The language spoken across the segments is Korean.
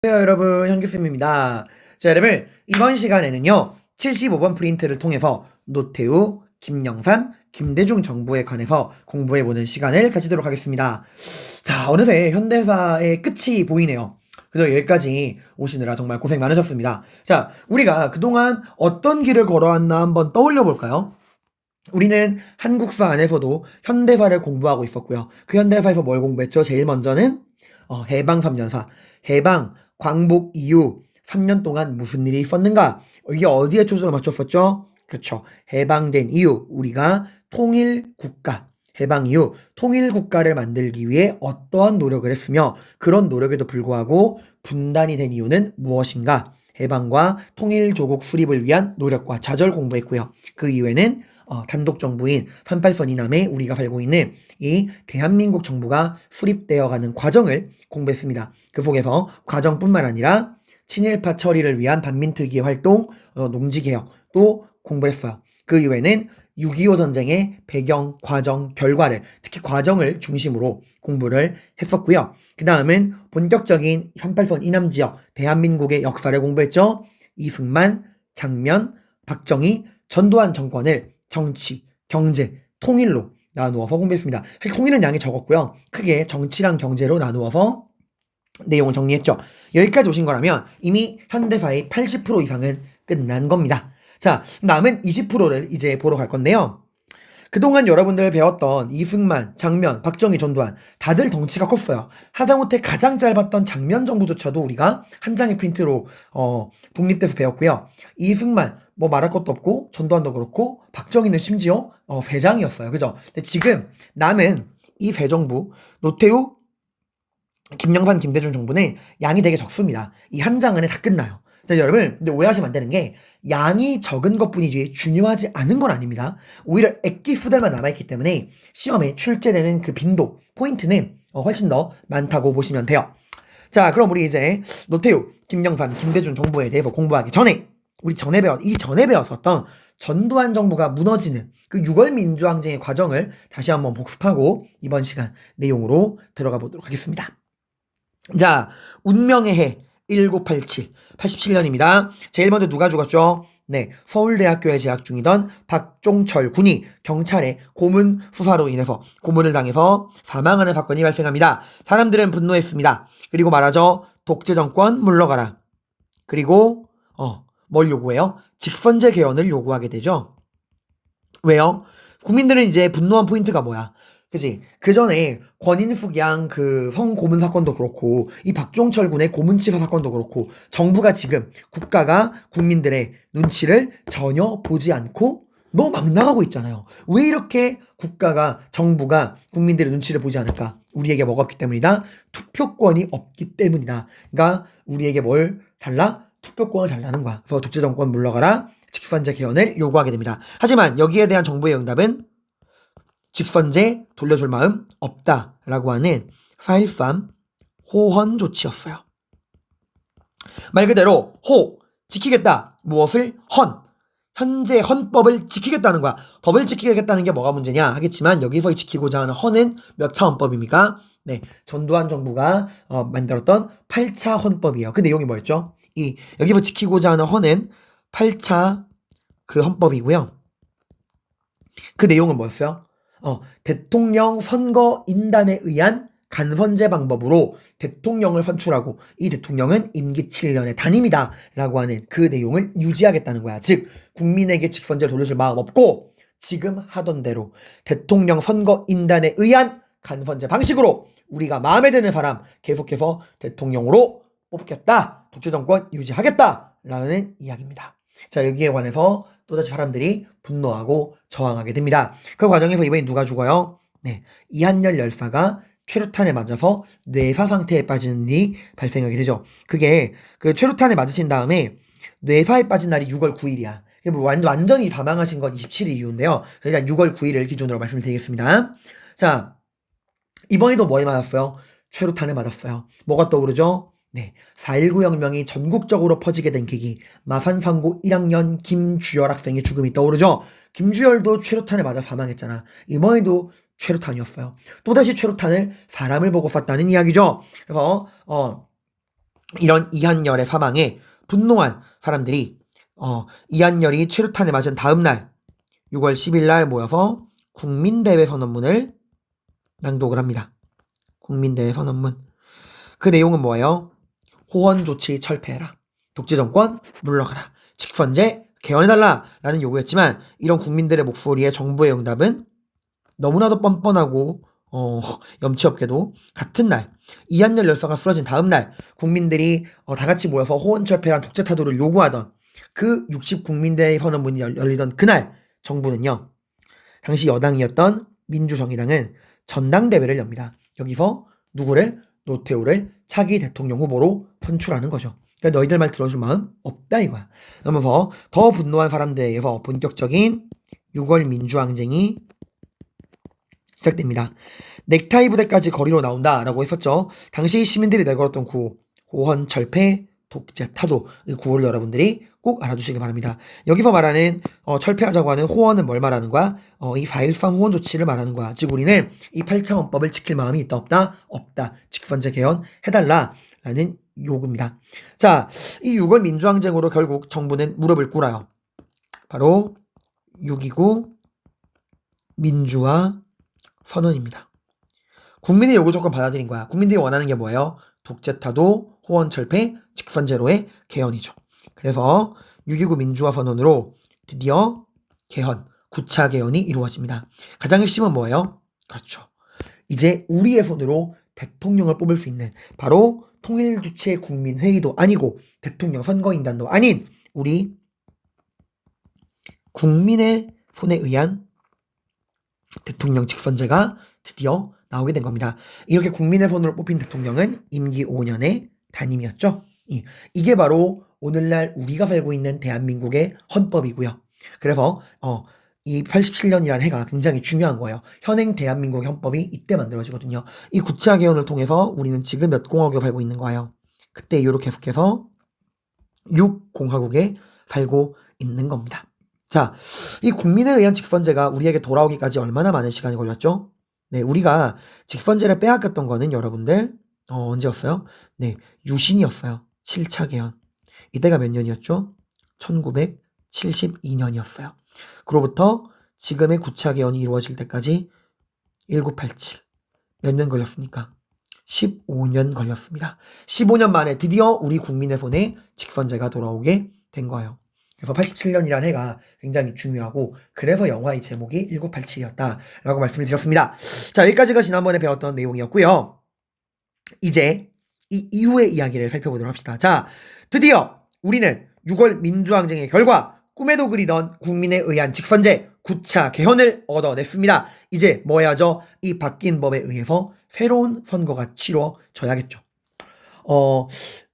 안녕하세요 여러분, 현규쌤입니다. 자 여러분, 이번 시간에는요 75번 프린트를 통해서 노태우, 김영삼, 김대중 정부에 관해서 공부해보는 시간을 가지도록 하겠습니다. 자, 어느새 현대사의 끝이 보이네요. 그래서 여기까지 오시느라 정말 고생 많으셨습니다. 자, 우리가 그동안 어떤 길을 걸어왔나 한번 떠올려 볼까요? 우리는 한국사 안에서도 현대사를 공부하고 있었고요. 그 현대사에서 뭘 공부했죠? 제일 먼저는 해방 3년사, 해방, 광복 이후 3년 동안 무슨 일이 있었는가? 이게 어디에 초점을 맞췄었죠? 그렇죠. 해방된 이후 우리가 통일국가, 해방 이후 통일국가를 만들기 위해 어떠한 노력을 했으며 그런 노력에도 불구하고 분단이 된 이유는 무엇인가? 해방과 통일조국 수립을 위한 노력과 좌절 공부했고요. 그 이후에는 단독 정부인 38선 이남에 우리가 살고 있는 이 대한민국 정부가 수립되어가는 과정을 공부했습니다. 그 속에서 과정뿐만 아니라 친일파 처리를 위한 반민특위의 활동, 농지개혁도 공부를 했어요. 그 이후에는 6.25 전쟁의 배경, 과정, 결과를, 특히 과정을 중심으로 공부를 했었고요. 그 다음은 본격적인 38선 이남 지역 대한민국의 역사를 공부했죠. 이승만, 장면, 박정희, 전두환 정권을 정치, 경제, 통일로 나누어서 공부했습니다. 사실 통일은 양이 적었고요. 크게 정치랑 경제로 나누어서 내용을 정리했죠. 여기까지 오신 거라면 이미 현대사의 80% 이상은 끝난 겁니다. 자, 남은 20%를 이제 보러 갈 건데요. 그동안 여러분들 배웠던 이승만, 장면, 박정희, 전두환 다들 덩치가 컸어요. 하다못해 가장 짧았던 장면 정부조차도 우리가 한 장의 프린트로 독립돼서 배웠고요. 이승만 뭐 말할 것도 없고 전두환도 그렇고 박정희는 심지어 세 장이었어요. 그죠? 근데 지금 남은 이 세 정부 노태우, 김영삼, 김대중 정부는 양이 되게 적습니다. 이 한 장 안에 다 끝나요. 자, 여러분, 근데 오해하시면 안 되는 게 양이 적은 것뿐이지 중요하지 않은 건 아닙니다. 오히려 액기수들만 남아있기 때문에 시험에 출제되는 그 빈도, 포인트는 훨씬 더 많다고 보시면 돼요. 자, 그럼 우리 이제 노태우, 김영삼, 김대중 정부에 대해서 공부하기 전에 우리 전에 배웠었던 전두환 정부가 무너지는 그 6월 민주항쟁의 과정을 다시 한번 복습하고 이번 시간 내용으로 들어가 보도록 하겠습니다. 자, 운명의 해 1987, 87년입니다. 제일 먼저 누가 죽었죠? 네, 서울대학교에 재학 중이던 박종철 군이 경찰의 고문 수사로 인해서 고문을 당해서 사망하는 사건이 발생합니다. 사람들은 분노했습니다. 그리고 말하죠. 독재 정권 물러가라. 그리고 뭘 요구해요? 직선제 개헌을 요구하게 되죠. 왜요? 국민들은 이제 분노한 포인트가 뭐야? 그치? 그 전에 권인숙 양 그 성고문 사건도 그렇고 이 박종철 군의 고문치사 사건도 그렇고 정부가 지금 국가가 국민들의 눈치를 전혀 보지 않고 너무 막 나가고 있잖아요. 왜 이렇게 국가가 정부가 국민들의 눈치를 보지 않을까? 우리에게 뭐가 없기 때문이다? 투표권이 없기 때문이다. 그러니까 우리에게 뭘 달라? 투표권을 달라는 거야. 그래서 독재 정권 물러가라. 직선제 개헌을 요구하게 됩니다. 하지만 여기에 대한 정부의 응답은 직선제 돌려줄 마음 없다라고 하는 4.13 호헌 조치였어요. 말 그대로 지키겠다. 무엇을? 현재 헌법을 지키겠다는 거야. 법을 지키겠다는 게 뭐가 문제냐 하겠지만 여기서 지키고자 하는 헌은 몇 차 헌법입니까? 네, 전두환 정부가 만들었던 8차 헌법이에요. 그 내용이 뭐였죠? 여기서 지키고자 하는 헌은 8차 그 헌법이고요. 그 내용은 뭐였어요? 대통령 선거 인단에 의한 간선제 방법으로 대통령을 선출하고 이 대통령은 임기 7년의 단임이다 라고 하는 그 내용을 유지하겠다는 거야. 즉 국민에게 직선제를 돌려줄 마음 없고 지금 하던 대로 대통령 선거 인단에 의한 간선제 방식으로 우리가 마음에 드는 사람 계속해서 대통령으로 뽑겠다. 독재정권 유지하겠다 라는 이야기입니다. 자, 여기에 관해서 또다시 사람들이 분노하고 저항하게 됩니다. 그 과정에서 이번에 누가 죽어요? 네, 이한열 열사가 최루탄에 맞아서 뇌사 상태에 빠지는 일이 발생하게 되죠. 그게 그 최루탄에 맞으신 다음에 뇌사에 빠진 날이 6월 9일이야. 완전히 사망하신 건 27일 이후인데요. 일단 6월 9일을 기준으로 말씀을 드리겠습니다. 자, 이번에도 뭐에 맞았어요? 최루탄에 맞았어요. 뭐가 떠오르죠? 네, 4.19 혁명이 전국적으로 퍼지게 된 계기, 마산상고 1학년 김주열 학생의 죽음이 떠오르죠. 김주열도 최루탄에 맞아 사망했잖아. 이번에도 최루탄이었어요. 또다시 최루탄을 사람을 보고 쐈다는 이야기죠. 그래서 이런 이한열의 사망에 분노한 사람들이 이한열이 최루탄을 맞은 다음 날 6월 10일 날 모여서 국민대회 선언문을 낭독을 합니다. 국민대회 선언문. 그 내용은 뭐예요? 호원 조치 철폐해라. 독재 정권 물러가라. 직선제 개헌해달라 라는 요구였지만 이런 국민들의 목소리에 정부의 응답은 너무나도 뻔뻔하고 염치 없게도 같은 날 이한열 열사가 쓰러진 다음 날 국민들이 다 같이 모여서 호원 철폐란 독재 타도를 요구하던 그 60 국민대회 선언문이 열리던 그날 정부는요. 당시 여당이었던 민주정의당은 전당대회를 엽니다. 여기서 누구를? 노태우를 차기 대통령 후보로 선출하는 거죠. 그러니까 너희들 말 들어줄 마음 없다 이거야. 그러면서 더 분노한 사람들에 의해서 본격적인 6월 민주항쟁이 시작됩니다. 넥타이 부대까지 거리로 나온다라고 했었죠. 당시 시민들이 내걸었던 구호, 호원 철폐, 독재 타도, 이 구호를 여러분들이 꼭 알아두시기 바랍니다. 여기서 말하는 철폐하자고 하는 호원은 뭘 말하는 거야? 이 4.13 호원 조치를 말하는 거야. 즉 우리는 이 8차 헌법을 지킬 마음이 있다 없다? 없다. 직선제 개헌 해달라라는 요구입니다. 자, 이 6월 민주항쟁으로 결국 정부는 무릎을 꿇어요. 바로 6.29 민주화 선언입니다. 국민의 요구 조건 받아들인 거야. 국민들이 원하는 게 뭐예요? 독재 타도, 호원 철폐, 직선제로의 개헌이죠. 그래서 6.29 민주화 선언으로 드디어 개헌, 9차 개헌이 이루어집니다. 가장 핵심은 뭐예요? 그렇죠. 이제 우리의 손으로 대통령을 뽑을 수 있는 바로 통일주체 국민회의도 아니고 대통령 선거인단도 아닌 우리 국민의 손에 의한 대통령 직선제가 드디어 나오게 된 겁니다. 이렇게 국민의 손으로 뽑힌 대통령은 임기 5년의 단임이었죠. 이게 바로 오늘날 우리가 살고 있는 대한민국의 헌법이고요. 그래서 이 87년이라는 해가 굉장히 중요한 거예요. 현행 대한민국의 헌법이 이때 만들어지거든요. 이 9차 개헌을 통해서 우리는 지금 몇 공화국에 살고 있는 거예요. 그때 이후로 계속해서 6공화국에 살고 있는 겁니다. 자, 이 국민에 의한 직선제가 우리에게 돌아오기까지 얼마나 많은 시간이 걸렸죠? 네, 우리가 직선제를 빼앗겼던 거는 여러분들 언제였어요? 네, 유신이었어요. 7차 개헌. 이때가 몇 년이었죠? 1972년이었어요. 그로부터 지금의 9차 개헌이 이루어질 때까지 1987. 몇 년 걸렸습니까? 15년 걸렸습니다. 15년 만에 드디어 우리 국민의 손에 직선제가 돌아오게 된 거예요. 그래서 87년이라는 해가 굉장히 중요하고 그래서 영화의 제목이 1987이었다라고 말씀을 드렸습니다. 자, 여기까지가 지난번에 배웠던 내용이었고요. 이제 이 이후의 이야기를 살펴보도록 합시다. 자, 드디어 우리는 6월 민주항쟁의 결과 꿈에도 그리던 국민에 의한 직선제 9차 개헌을 얻어냈습니다. 이제 뭐 해야죠? 이 바뀐 법에 의해서 새로운 선거가 치러져야겠죠.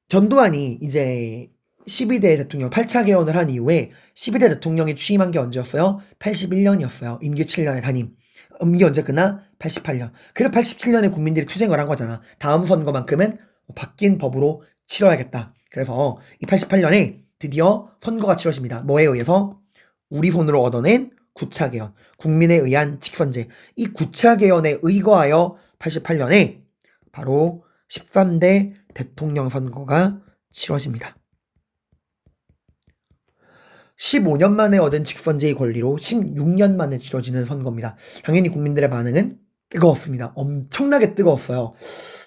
전두환이 이제 12대 대통령 8차 개헌을 한 이후에 12대 대통령이 취임한 게 언제였어요? 81년이었어요. 임기 7년의 단임. 임기 언제 끝나? 88년. 그래서 87년에 국민들이 투쟁을 한 거잖아. 다음 선거만큼은 바뀐 법으로 치러야겠다. 그래서 이 88년에 드디어 선거가 치러집니다. 뭐에 의해서? 우리 손으로 얻어낸 9차 개헌, 국민에 의한 직선제. 이 9차 개헌에 의거하여 88년에 바로 13대 대통령 선거가 치러집니다. 15년 만에 얻은 직선제의 권리로 16년 만에 치러지는 선거입니다. 당연히 국민들의 반응은 뜨거웠습니다. 엄청나게 뜨거웠어요.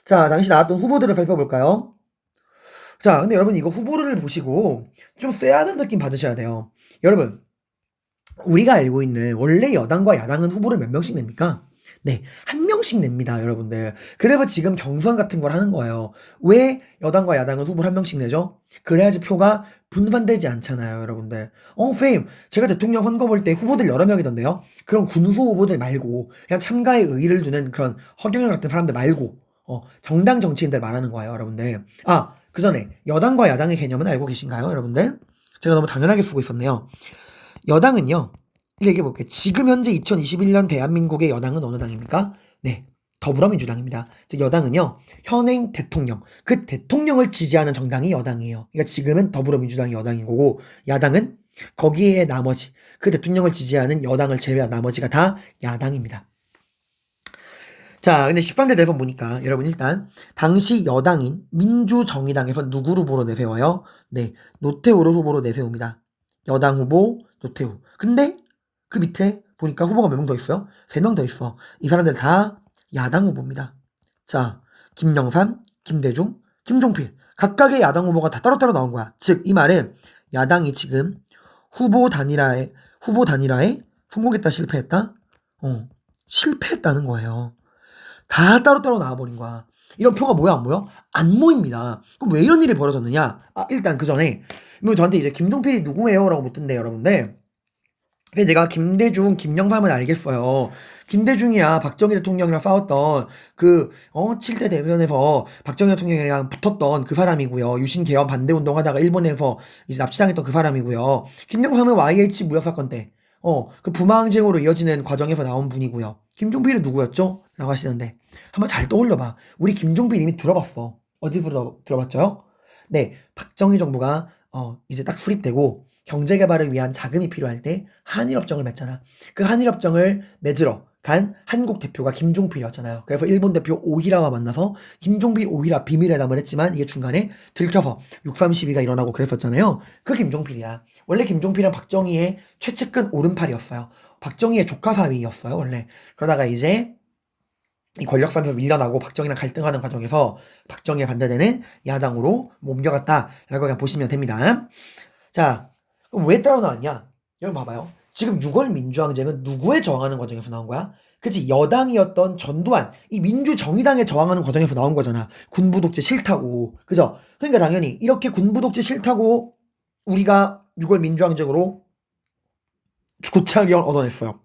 자, 당시 나왔던 후보들을 살펴볼까요? 자, 근데 여러분 이거 후보를 보시고 좀 쎄하는 느낌 받으셔야 돼요. 여러분, 우리가 알고 있는 원래 여당과 야당은 후보를 몇 명씩 냅니까? 네, 한 명씩 냅니다, 여러분들. 그래서 지금 경선 같은 걸 하는 거예요. 왜 여당과 야당은 후보를 한 명씩 내죠? 그래야지 표가 분산되지 않잖아요, 여러분들. 페임, 제가 대통령 선거 볼 때 후보들 여러 명이던데요? 그럼 군수 후보들 말고, 그냥 참가에 의의를 두는 그런 허경영 같은 사람들 말고, 정당 정치인들 말하는 거예요, 여러분들. 아, 그 전에 여당과 야당의 개념은 알고 계신가요, 여러분들? 제가 너무 당연하게 쓰고 있었네요. 여당은요, 얘기해볼게요. 지금 현재 2021년 대한민국의 여당은 어느 당입니까? 네, 더불어민주당입니다. 즉 여당은요, 현행 대통령, 그 대통령을 지지하는 정당이 여당이에요. 그러니까 지금은 더불어민주당이 여당인 거고, 야당은 거기에 나머지, 그 대통령을 지지하는 여당을 제외한 나머지가 다 야당입니다. 자, 근데 13대 대선 보니까 여러분 일단 당시 여당인 민주정의당에서 누구를 후보로 내세워요? 네, 노태우를 후보로 내세웁니다. 여당 후보 노태우. 근데 그 밑에 보니까 후보가 몇 명 더 있어요? 3명 더 있어. 이 사람들 다 야당 후보입니다. 자, 김영삼, 김대중, 김종필. 각각의 야당 후보가 다 따로따로 나온 거야. 즉, 이 말은 야당이 지금 후보 단일화에 성공했다, 실패했다? 실패했다는 거예요. 다 따로따로 나와버린 거야. 이런 표가 뭐야, 안 보여? 안 모입니다. 그럼 왜 이런 일이 벌어졌느냐? 일단 그 전에, 뭐 저한테 이제 김종필이 누구예요? 라고 묻던데, 여러분들. 근데 제가 김대중, 김영삼은 알겠어요. 김대중이야 박정희 대통령이랑 싸웠던 7대 대변에서 박정희 대통령이랑 붙었던 그 사람이고요. 유신 개헌 반대 운동하다가 일본에서 이제 납치당했던 그 사람이고요. 김영삼은 YH 무역 사건 때, 그 부마항쟁으로 이어지는 과정에서 나온 분이고요. 김종필은 누구였죠? 라고 하시는데, 한번 잘 떠올려봐. 우리 김종필 이미 들어봤어. 어디서 들어봤죠? 네, 박정희 정부가 이제 딱 수립되고 경제개발을 위한 자금이 필요할 때 한일협정을 맺잖아. 그 한일협정을 맺으러 간 한국 대표가 김종필이었잖아요. 그래서 일본 대표 오히라와 만나서 김종필 오히라 비밀회담을 했지만 이게 중간에 들켜서 6.3 시위가 일어나고 그랬었잖아요. 그 김종필이야. 원래 김종필은 박정희의 최측근 오른팔이었어요. 박정희의 조카 사위였어요, 원래. 그러다가 이제 이 권력 싸움에서 밀려나고 박정희랑 갈등하는 과정에서 박정희에 반대되는 야당으로 옮겨갔다라고 그냥 보시면 됩니다. 자, 그럼 왜 따로 나왔냐? 여러분 봐봐요. 지금 6월 민주항쟁은 누구에 저항하는 과정에서 나온 거야? 그치? 여당이었던 전두환, 이 민주정의당에 저항하는 과정에서 나온 거잖아. 군부 독재 싫다고. 그죠? 그러니까 당연히 이렇게 군부 독재 싫다고 우리가 6월 민주항쟁으로 구차기을 얻어냈어요.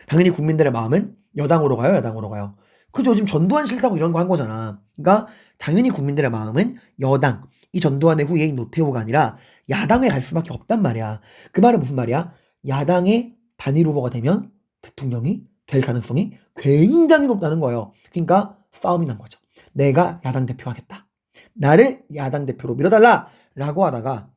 당연히 국민들의 마음은 여당으로 가요, 야당으로 가요. 그죠? 지금 전두환 싫다고 이런 거 한 거잖아. 그러니까 당연히 국민들의 마음은 여당, 이 전두환의 후예인 노태우가 아니라 야당에 갈 수밖에 없단 말이야. 그 말은 무슨 말이야? 야당의 단일 후보가 되면 대통령이 될 가능성이 굉장히 높다는 거예요. 그러니까 싸움이 난 거죠. 내가 야당 대표 하겠다. 나를 야당 대표로 밀어달라! 라고 하다가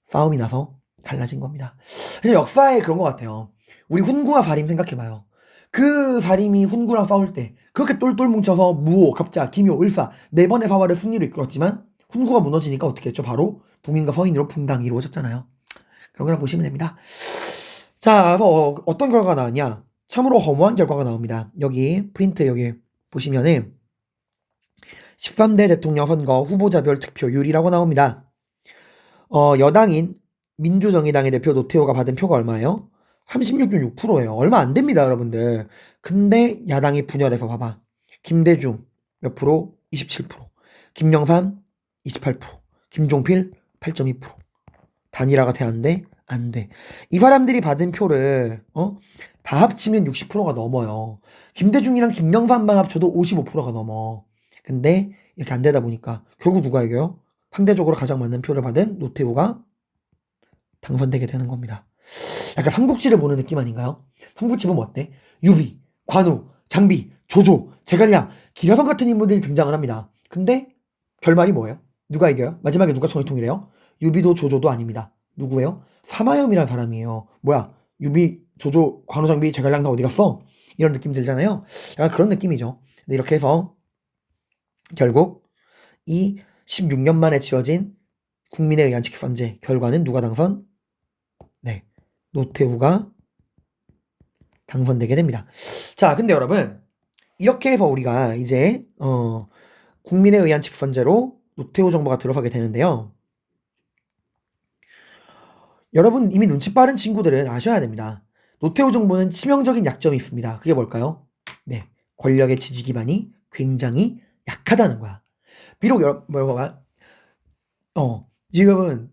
싸움이 나서 갈라진 겁니다. 그래서 역사에 그런 것 같아요. 우리 훈구와 사림 생각해봐요. 그 사림이 훈구랑 싸울 때 그렇게 똘똘 뭉쳐서 무호, 갑자, 기묘, 을사 4번의 사화를 승리로 이끌었지만 훈구가 무너지니까 어떻게 했죠? 바로 동인과 서인으로 분당이 이루어졌잖아요. 그런 걸 보시면 됩니다. 자, 그래서 어떤 결과가 나왔냐? 참으로 허무한 결과가 나옵니다. 여기 프린트 여기 보시면은 13대 대통령 선거 후보자별 득표율이라고 나옵니다. 여당인 민주정의당의 대표 노태우가 받은 표가 얼마예요? 36.6%예요. 얼마 안 됩니다, 여러분들. 근데 야당이 분열해서 봐봐. 김대중 몇 프로? 27%. 김영삼 28%. 김종필 8.2%. 단일화가 돼, 안 돼? 안 돼. 이 사람들이 받은 표를 다 합치면 60%가 넘어요. 김대중이랑 김영삼만 합쳐도 55%가 넘어. 근데 이렇게 안 되다 보니까 결국 누가 이겨요? 상대적으로 가장 많은 표를 받은 노태우가 당선되게 되는 겁니다. 약간 삼국지를 보는 느낌 아닌가요? 삼국지 보면 어때? 유비, 관우, 장비, 조조, 제갈량, 기라성 같은 인물들이 등장을 합니다. 근데 결말이 뭐예요? 누가 이겨요? 마지막에 누가 정의통일해요? 유비도 조조도 아닙니다. 누구예요? 사마염이라는 사람이에요. 뭐야? 유비, 조조, 관우, 장비, 제갈량 다 어디 갔어? 이런 느낌 들잖아요. 약간 그런 느낌이죠. 근데 이렇게 해서 결국 이 16년 만에 지어진 국민에 의한 직선제 결과는 누가 당선? 네, 노태우가 당선되게 됩니다. 자, 근데 여러분 이렇게 해서 우리가 이제 국민에 의한 직선제로 노태우 정부가 들어서게 되는데요. 여러분 이미 눈치 빠른 친구들은 아셔야 됩니다. 노태우 정부는 치명적인 약점이 있습니다. 그게 뭘까요? 네, 권력의 지지 기반이 굉장히 약하다는 거야. 비록 지금은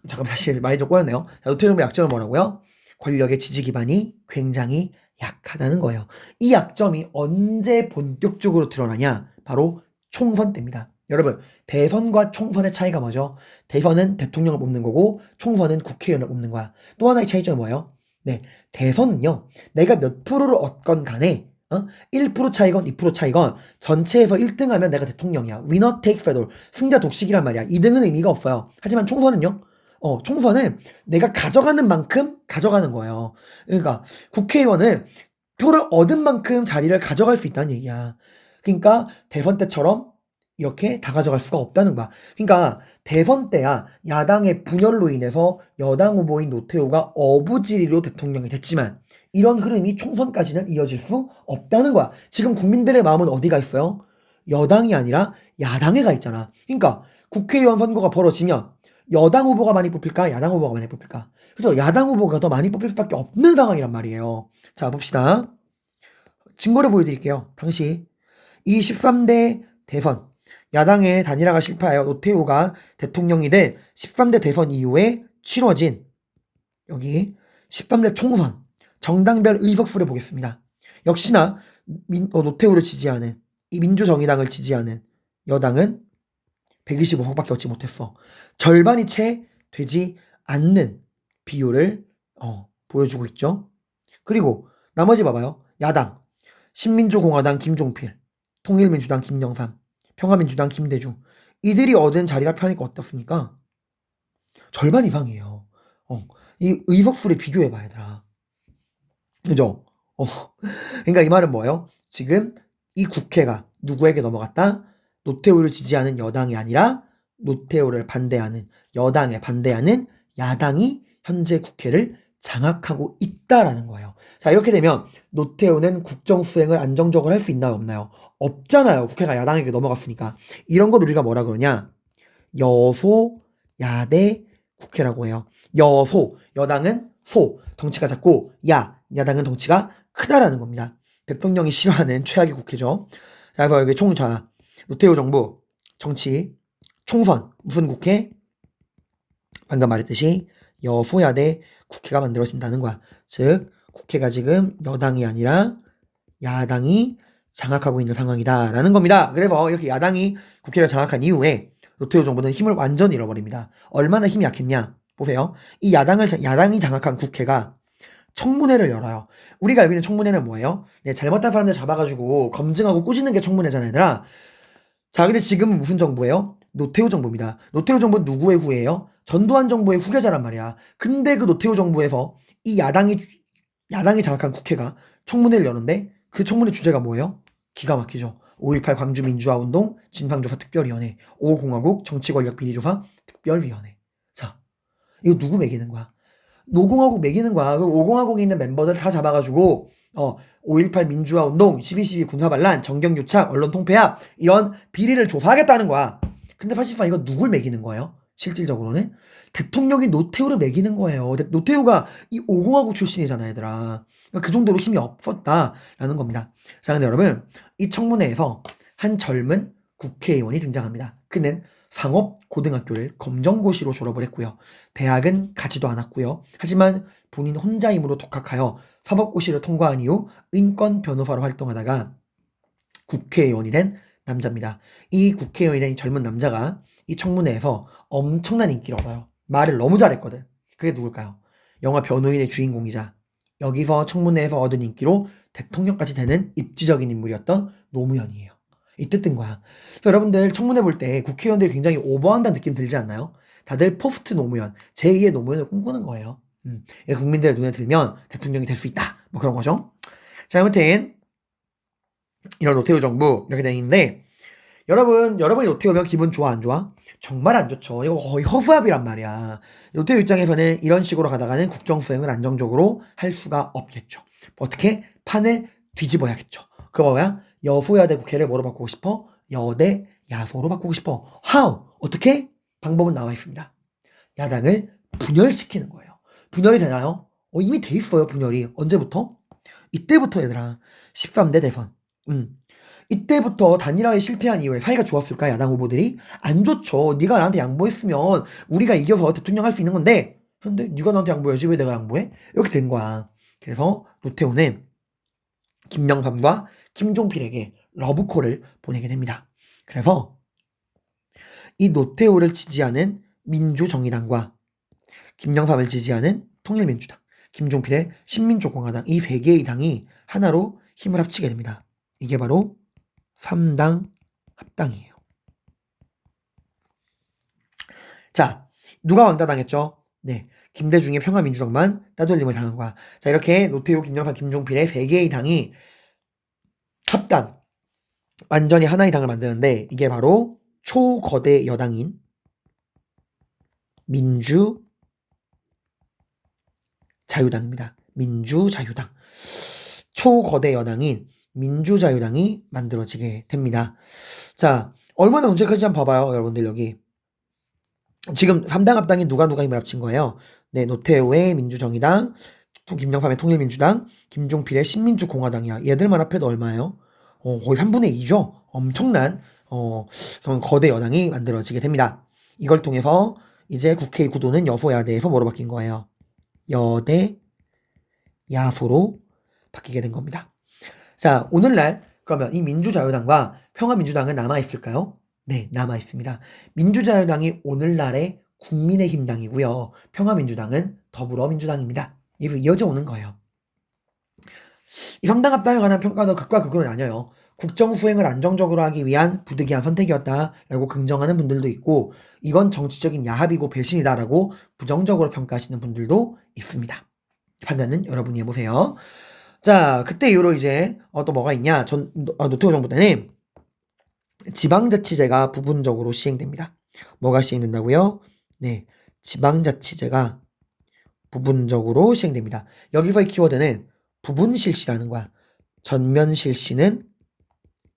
잠깐만 사실 많이 좀 꼬였네요. 노태우 정부의 약점은 뭐라고요? 권력의 지지 기반이 굉장히 약하다는 거예요. 이 약점이 언제 본격적으로 드러나냐? 바로 총선 때입니다. 여러분, 대선과 총선의 차이가 뭐죠? 대선은 대통령을 뽑는 거고 총선은 국회의원을 뽑는 거야. 또 하나의 차이점이 뭐예요? 네, 대선은요. 내가 몇 프로를 얻건 간에 1% 차이건 2% 차이건 전체에서 1등하면 내가 대통령이야. Winner takes it all. 승자 독식이란 말이야. 2등은 의미가 없어요. 하지만 총선은요. 총선은 내가 가져가는 만큼 가져가는 거예요. 그러니까 국회의원은 표를 얻은 만큼 자리를 가져갈 수 있다는 얘기야. 그러니까 대선 때처럼 이렇게 다 가져갈 수가 없다는 거야. 그러니까 대선 때야 야당의 분열로 인해서 여당 후보인 노태우가 어부지리로 대통령이 됐지만 이런 흐름이 총선까지는 이어질 수 없다는 거야. 지금 국민들의 마음은 어디가 있어요? 여당이 아니라 야당에 가 있잖아. 그러니까 국회의원 선거가 벌어지면 여당 후보가 많이 뽑힐까? 야당 후보가 많이 뽑힐까? 그래서 야당 후보가 더 많이 뽑힐 수밖에 없는 상황이란 말이에요. 자, 봅시다. 증거를 보여드릴게요. 당시 이 13대 대선 야당의 단일화가 실패하여 노태우가 대통령이 된 13대 대선 이후에 치러진 여기 13대 총선 정당별 의석수를 보겠습니다. 역시나 노태우를 지지하는 이 민주정의당을 지지하는 여당은 125석밖에 얻지 못했어. 절반이 채 되지 않는 비율을 보여주고 있죠. 그리고 나머지 봐봐요. 야당 신민주공화당 김종필, 통일민주당 김영삼, 평화민주당 김대중 이들이 얻은 자리가 편하니까 어떻습니까? 절반 이상이에요. 이 의석수를 비교해봐 얘들아. 그죠? 그러니까 이 말은 뭐예요? 지금 이 국회가 누구에게 넘어갔다? 노태우를 지지하는 여당이 아니라 노태우를 반대하는 여당에 반대하는 야당이 현재 국회를 장악하고 있다라는 거예요. 자, 이렇게 되면 노태우는 국정 수행을 안정적으로 할 수 있나요, 없나요? 없잖아요. 국회가 야당에게 넘어갔으니까. 이런 걸 우리가 뭐라 그러냐? 여소야대 국회라고 해요. 여소, 여당은 소, 덩치가 작고 야당은 덩치가 크다라는 겁니다. 대통령이 싫어하는 최악의 국회죠. 자, 그래서 여기 노태우 정부 정치 총선 무슨 국회? 방금 말했듯이 여소야대 국회가 만들어진다는 거야. 즉 국회가 지금 여당이 아니라 야당이 장악하고 있는 상황이다라는 겁니다. 그래서 이렇게 야당이 국회를 장악한 이후에 노태우 정부는 힘을 완전히 잃어버립니다. 얼마나 힘이 약했냐? 보세요. 이 야당이 장악한 국회가 청문회를 열어요. 우리가 알고 있는 청문회는 뭐예요? 잘못한 사람들 잡아가지고 검증하고 꾸짖는 게 청문회잖아요, 얘들아. 자, 근데 지금은 무슨 정부예요? 노태우 정부입니다. 노태우 정부는 누구의 후예요? 전두환 정부의 후계자란 말이야. 근데 그 노태우 정부에서 이 야당이 장악한 국회가 청문회를 여는데 그 청문회 주제가 뭐예요? 기가 막히죠. 5.18 광주민주화운동 진상조사 특별위원회, 5공화국 정치권력 비리조사 특별위원회. 자, 이거 누구 매기는 거야? 노공화국 매기는 거야. 그 5공화국에 있는 멤버들 다 잡아가지고 5.18 민주화운동, 12.12 군사반란, 정경유착, 언론 통폐합 이런 비리를 조사하겠다는 거야. 근데 사실상 이거 누굴 매기는 거예요? 실질적으로는 대통령이 노태우를 매기는 거예요. 노태우가 이 5공화국 출신이잖아, 얘들아. 그러니까 그 정도로 힘이 없었다라는 겁니다. 자, 근데 여러분 이 청문회에서 한 젊은 국회의원이 등장합니다. 그는 상업고등학교를 검정고시로 졸업을 했고요. 대학은 가지도 않았고요. 하지만 본인 혼자 힘으로 독학하여 사법고시를 통과한 이후 인권 변호사로 활동하다가 국회의원이 된 남자입니다. 이 국회의원이 된 이 젊은 남자가 이 청문회에서 엄청난 인기를 얻어요. 말을 너무 잘했거든. 그게 누굴까요? 영화 변호인의 주인공이자 여기서 청문회에서 얻은 인기로 대통령까지 되는 입지적인 인물이었던 노무현이에요. 이때 뜬 거야. 그래서 여러분들 청문회 볼 때 국회의원들이 굉장히 오버한다는 느낌 들지 않나요? 다들 포스트 노무현, 제2의 노무현을 꿈꾸는 거예요. 국민들의 눈에 들면 대통령이 될 수 있다. 뭐 그런 거죠. 자, 아무튼 이런 노태우 정부 이렇게 돼 있는데 여러분이 노태우면 기분 좋아 안 좋아? 정말 안 좋죠. 이거 거의 허수아비란 말이야. 노태우 입장에서는 이런 식으로 가다가는 국정 수행을 안정적으로 할 수가 없겠죠. 어떻게? 판을 뒤집어야겠죠. 그 뭐야? 여소야대 국회를 뭐로 바꾸고 싶어? 여대 야소로 바꾸고 싶어. How? 어떻게? 방법은 나와 있습니다. 야당을 분열시키는 거예요. 분열이 되나요? 이미 돼 있어요, 분열이. 언제부터? 이때부터 얘들아. 13대 대선. 이때부터 단일화에 실패한 이후에 사이가 좋았을까? 야당 후보들이? 안 좋죠. 네가 나한테 양보했으면 우리가 이겨서 대통령 할 수 있는 건데 근데 네가 나한테 양보해야지 왜 내가 양보해? 이렇게 된 거야. 그래서 노태우는 김영삼과 김종필에게 러브콜을 보내게 됩니다. 그래서 이 노태우를 지지하는 민주정의당과 김영삼을 지지하는 통일민주당, 김종필의 신민주공화당 이 세 개의 당이 하나로 힘을 합치게 됩니다. 이게 바로 3당 합당이에요. 자, 누가 왕따당했죠? 네, 김대중의 평화민주당만 따돌림을 당한 거야. 자, 이렇게 노태우, 김영삼, 김종필의 세 개의 당이 합당, 완전히 하나의 당을 만드는데 이게 바로 초거대 여당인 민주자유당입니다. 민주자유당. 초거대 여당인 민주자유당이 만들어지게 됩니다. 자, 얼마나 논쟁까지 한번 봐봐요, 여러분들 여기. 지금 3당 합당이 누가 힘을 합친 거예요? 네, 노태우의 민주정의당, 김영삼의 통일민주당, 김종필의 신민주공화당이야. 얘들만 합해도 얼마예요? 거의 3분의 2죠? 엄청난, 거대 여당이 만들어지게 됩니다. 이걸 통해서 이제 국회의 구도는 여소야대에서 뭐로 바뀐 거예요? 여대, 야소로 바뀌게 된 겁니다. 자, 오늘날 그러면 이 민주자유당과 평화민주당은 남아있을까요? 네, 남아있습니다. 민주자유당이 오늘날의 국민의힘당이고요. 평화민주당은 더불어민주당입니다. 이어져 오는 거예요. 이 3당 합당에 관한 평가도 극과 극으로 나뉘어요. 국정 수행을 안정적으로 하기 위한 부득이한 선택이었다라고 긍정하는 분들도 있고 이건 정치적인 야합이고 배신이다라고 부정적으로 평가하시는 분들도 있습니다. 판단은 여러분이 해보세요. 자, 그때 이후로 이제 또 뭐가 있냐? 노태우 정부 때는 지방자치제가 부분적으로 시행됩니다. 뭐가 시행된다고요? 네, 지방자치제가 부분적으로 시행됩니다. 여기서의 키워드는 부분 실시라는 거야. 전면 실시는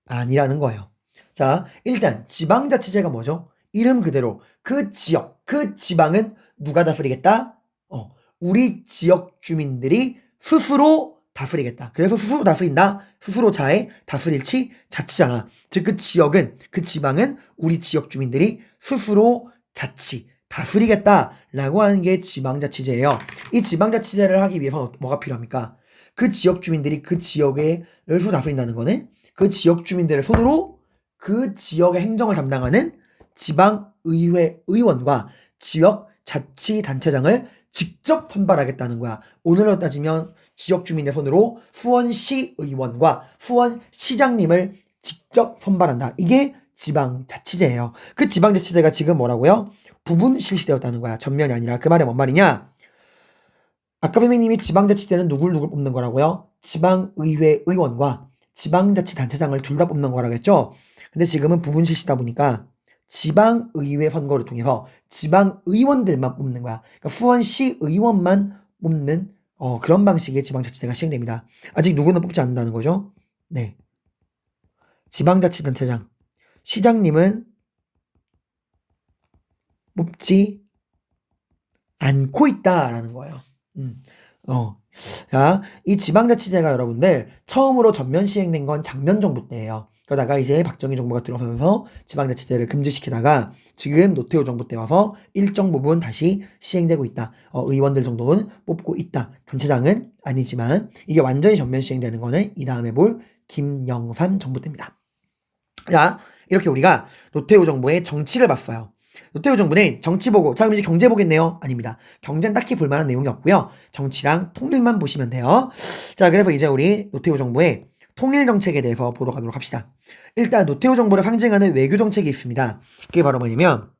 아니라는 거예요. 자, 일단 지방자치제가 뭐죠? 이름 그대로 그 지역, 그 지방은 누가 다스리겠다? 우리 지역 주민들이 스스로 다스리겠다. 그래서 스스로 다스린다. 스스로 다스릴지 자치잖아. 즉 그 지역은, 그 지방은 우리 지역 주민들이 스스로 다스리겠다라고 하는 게 지방자치제예요. 이 지방자치제를 하기 위해서 뭐가 필요합니까? 그 지역 주민들이 그 지역을 스스로 다스린다는 거는 그 지역 주민들의 손으로 그 지역의 행정을 담당하는 지방의회 의원과 지역자치단체장을 직접 선발하겠다는 거야. 오늘로 따지면 지역 주민의 손으로 수원시 의원과 수원시장님을 직접 선발한다. 이게 지방자치제예요. 그 지방자치제가 지금 뭐라고요? 부분 실시되었다는 거야. 전면이 아니라. 그 말이 뭔 말이냐? 아까 선생님이 지방자치제는 누굴 뽑는 거라고요? 지방의회 의원과 지방자치단체장을 둘 다 뽑는 거라고 했죠? 근데 지금은 부분 실시다 보니까 지방의회 선거를 통해서 지방의원들만 뽑는 거야. 그러니까 수원시 의원만 뽑는 그런 방식의 지방자치제가 시행됩니다. 아직 누구는 뽑지 않는다는 거죠? 네. 지방자치단체장, 시장님은 뽑지 않고 있다라는 거예요. 자, 이 지방자치제가 여러분들 처음으로 전면 시행된 건 작년 정부 때예요. 그러다가 이제 박정희 정부가 들어서면서 지방자치제를 금지시키다가 지금 노태우 정부 때 와서 일정 부분 다시 시행되고 있다. 의원들 정도는 뽑고 있다. 단체장은 아니지만 이게 완전히 전면 시행되는 거는 이 다음에 볼 김영삼 정부 때입니다. 자, 이렇게 우리가 노태우 정부의 정치를 봤어요. 노태우 정부는 정치 보고, 자, 그럼 이제 경제 보겠네요? 아닙니다. 경제는 딱히 볼만한 내용이 없고요. 정치랑 통일만 보시면 돼요. 자, 그래서 이제 우리 노태우 정부의 통일 정책에 대해서 보러 가도록 합시다. 일단 노태우 정부를 상징하는 외교 정책이 있습니다. 그게 바로 뭐냐면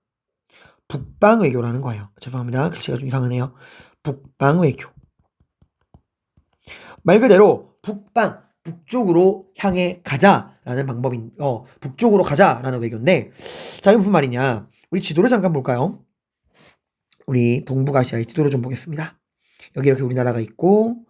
북방 외교라는 거예요. 죄송합니다. 글씨가 좀 이상하네요. 북방 외교. 말 그대로 북쪽으로 향해 가자라는 방법인, 북쪽으로 가자라는 외교인데, 자, 이게 무슨 말이냐? 우리 지도를 잠깐 볼까요? 우리 동북아시아의 지도를 좀 보겠습니다. 여기 이렇게 우리나라가 있고,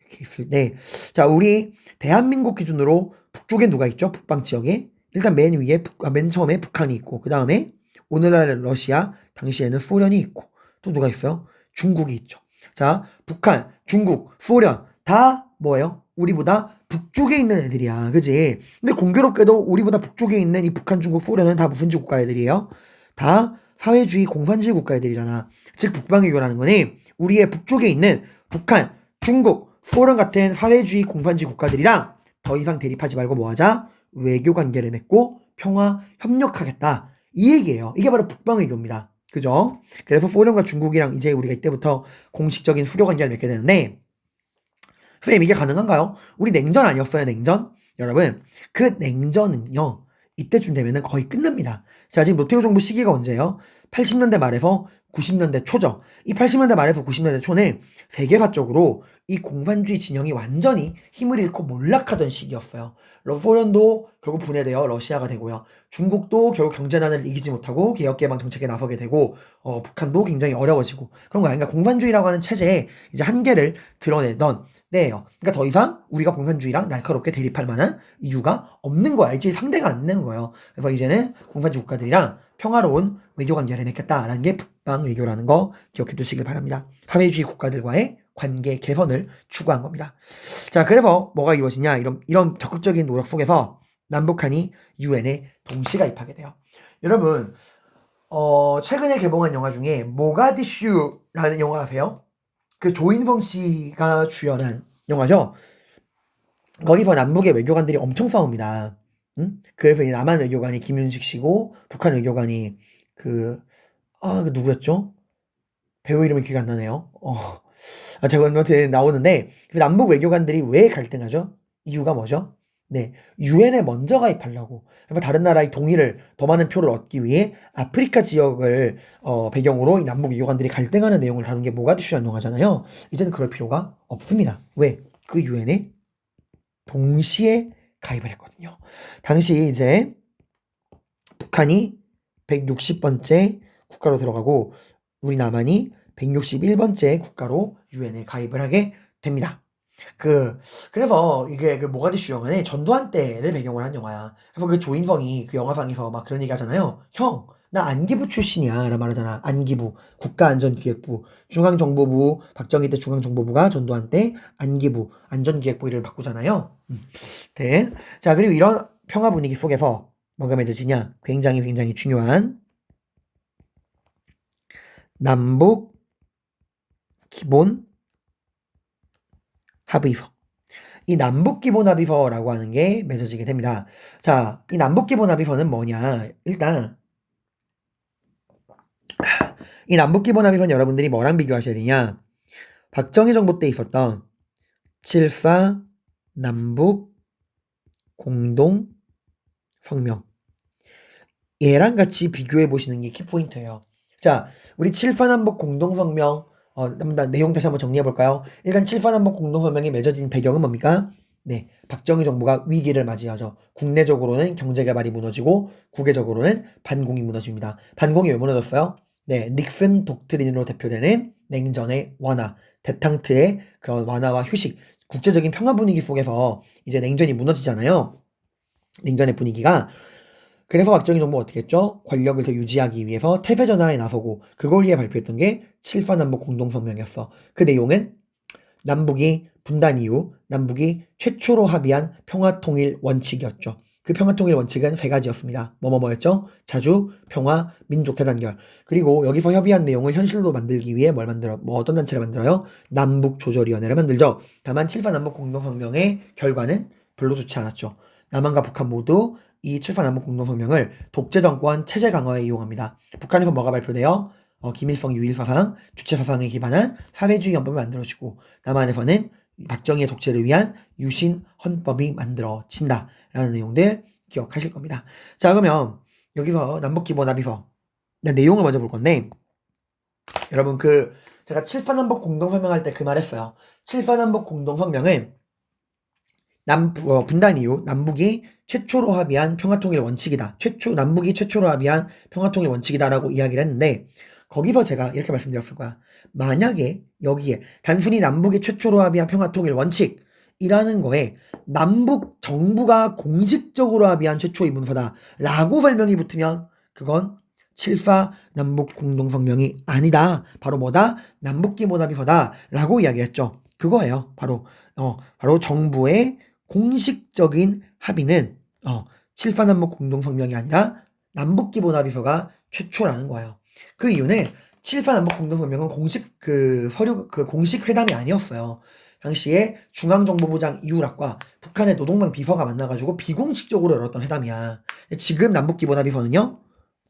이렇게 있을 때, 자, 우리 대한민국 기준으로 북쪽에 누가 있죠? 북방 지역에. 일단 맨 위에, 맨 처음에 북한이 있고, 그 다음에 오늘날 러시아, 당시에는 소련이 있고, 또 누가 있어요? 중국이 있죠. 자, 북한, 중국, 소련, 다 뭐예요? 우리보다 북쪽에 있는 애들이야. 그지? 근데 공교롭게도 우리보다 북쪽에 있는 이 북한, 중국, 소련은 다 무슨 국가 애들이에요? 다 사회주의 공산주의 국가 애들이잖아. 즉 북방외교라는 거는 우리의 북쪽에 있는 북한, 중국, 소련 같은 사회주의 공산주의 국가들이랑 더 이상 대립하지 말고 뭐하자? 외교 관계를 맺고 평화 협력하겠다. 이 얘기예요. 이게 바로 북방외교입니다. 그죠? 그래서 소련과 중국이랑 이제 우리가 이때부터 공식적인 수교 관계를 맺게 되는데, 선생님 이게 가능한가요? 우리 냉전 아니었어요, 냉전? 여러분, 그 냉전은요, 이때쯤 되면은 거의 끝납니다. 자, 지금 노태우 정부 시기가 언제예요? 80년대 말에서 90년대 초죠. 이 80년대 말에서 90년대 초는 세계사적으로 이 공산주의 진영이 완전히 힘을 잃고 몰락하던 시기였어요. 소련도 결국 분해되어 러시아가 되고요. 중국도 결국 경제난을 이기지 못하고 개혁개방 정책에 나서게 되고 북한도 굉장히 어려워지고 그런 거야. 그러니까 공산주의라고 하는 체제의 이제 한계를 드러내던 때예요. 그러니까 더 이상 우리가 공산주의랑 날카롭게 대립할 만한 이유가 없는 거야. 이제 상대가 안 되는 거예요. 그래서 이제는 공산주의 국가들이랑 평화로운 외교 관계를 맺겠다라는 게 북방 외교라는 거 기억해 두시길 바랍니다. 사회주의 국가들과의 관계 개선을 추구한 겁니다. 자, 그래서 뭐가 이루어지냐? 이런 적극적인 노력 속에서 남북한이 유엔에 동시 가입하게 돼요. 여러분, 최근에 개봉한 영화 중에 모가디슈라는 영화 아세요? 그 조인성 씨가 주연한 영화죠. 거기서 남북의 외교관들이 엄청 싸웁니다. 그래서 남한 외교관이 김윤식 씨고 북한 외교관이 그 누구였죠? 배우 이름이 기억이 안 나네요. 제가 아무튼 나오는데 그 남북 외교관들이 왜 갈등하죠? 이유가 뭐죠? 네, 유엔에 먼저 가입하려고. 그래서 다른 나라의 동의를 더 많은 표를 얻기 위해 아프리카 지역을 배경으로 이 남북 외교관들이 갈등하는 내용을 다룬 게 모가디슈라는 영화잖아요. 이제는 그럴 필요가 없습니다. 왜? 그 유엔에 동시에 가입을 했거든요. 당시 이제 북한이 160번째 국가로 들어가고 우리 남한이 161번째 국가로 유엔에 가입을 하게 됩니다. 그래서 이게 그 모가디슈 영화는 전두환 때를 배경으로 한 영화야. 그래서 그 조인성이 그 영화상에서 막 그런 얘기 하잖아요. 형, 나 안기부 출신이야. 라고 말하잖아. 안기부. 국가안전기획부. 중앙정보부, 박정희 때 중앙정보부가 전두환 때 안기부, 안전기획부 이름을 바꾸잖아요. 네. 자, 그리고 이런 평화 분위기 속에서 뭐가 맺어지냐? 굉장히 중요한 남북 기본 합의서. 이 남북기본합의서라고 하는 게 맺어지게 됩니다. 자, 이 남북기본합의서는 뭐냐? 일단 이 남북기본합의서는 여러분들이 뭐랑 비교하셔야 되냐? 박정희 정부 때 있었던 7.4 남북 공동 성명. 얘랑 같이 비교해 보시는 게 키포인트예요. 자, 우리 7.4 남북 공동 성명 내용 다시 한번 정리해 볼까요? 일단 7.4 남북 공동 성명이 맺어진 배경은 뭡니까? 네, 박정희 정부가 위기를 맞이하죠. 국내적으로는 경제개발이 무너지고 국외적으로는 반공이 무너집니다. 반공이 왜 무너졌어요? 네, 닉슨 독트린으로 대표되는 냉전의 완화, 대탕트의 그런 완화와 휴식, 국제적인 평화 분위기 속에서 이제 냉전이 무너지잖아요. 냉전의 분위기가. 그래서 박정희 정부가 어떻게 했죠? 권력을 더 유지하기 위해서 태세 전환에 나서고 그걸 위해 발표했던 게 7.4 남북 공동성명이었어. 그 내용은 남북이 분단 이후 남북이 최초로 합의한 평화통일 원칙이었죠. 그 평화통일 원칙은 세 가지였습니다. 뭐였죠? 자주, 평화, 민족 대단결. 그리고 여기서 협의한 내용을 현실로 만들기 위해 뭘 만들어? 어떤 단체를 만들어요? 남북조절위원회를 만들죠. 다만 7.4 남북 공동성명의 결과는 별로 좋지 않았죠. 남한과 북한 모두 이 7.4 남북 공동성명을 독재정권 체제 강화에 이용합니다. 북한에서 뭐가 발표돼요? 김일성 유일사상, 주체사상에 기반한 사회주의 헌법이 만들어지고 남한에서는 박정희의 독재를 위한 유신 헌법이 만들어진다 라는 내용들 기억하실 겁니다. 자, 그러면 여기서 남북기본합의서 내용을 먼저 볼 건데 여러분 제가 7.4 남북 공동성명 할 때 그 말 했어요. 7.4 남북 공동성명은 분단 이후 남북이 최초로 합의한 평화통일 원칙이다. 남북이 최초로 합의한 평화통일 원칙이다라고 이야기를 했는데 거기서 제가 이렇게 말씀드렸을 거야. 만약에 여기에 단순히 남북이 최초로 합의한 평화통일 원칙이라는 거에 남북 정부가 공식적으로 합의한 최초의 문서다 라고 설명이 붙으면 그건 7.4 남북 공동성명이 아니다. 바로 뭐다? 남북기본합의서다 라고 이야기했죠. 그거예요. 바로 정부의 공식적인 합의는 7.4 남북 공동성명이 아니라 남북기본합의서가 최초라는 거예요. 그 이유는 7.4 남북 공동성명은 공식 공식 회담이 아니었어요. 당시에 중앙정보부장 이우락과 북한의 노동당 비서가 만나가지고 비공식적으로 열었던 회담이야. 지금 남북기본합의서는요,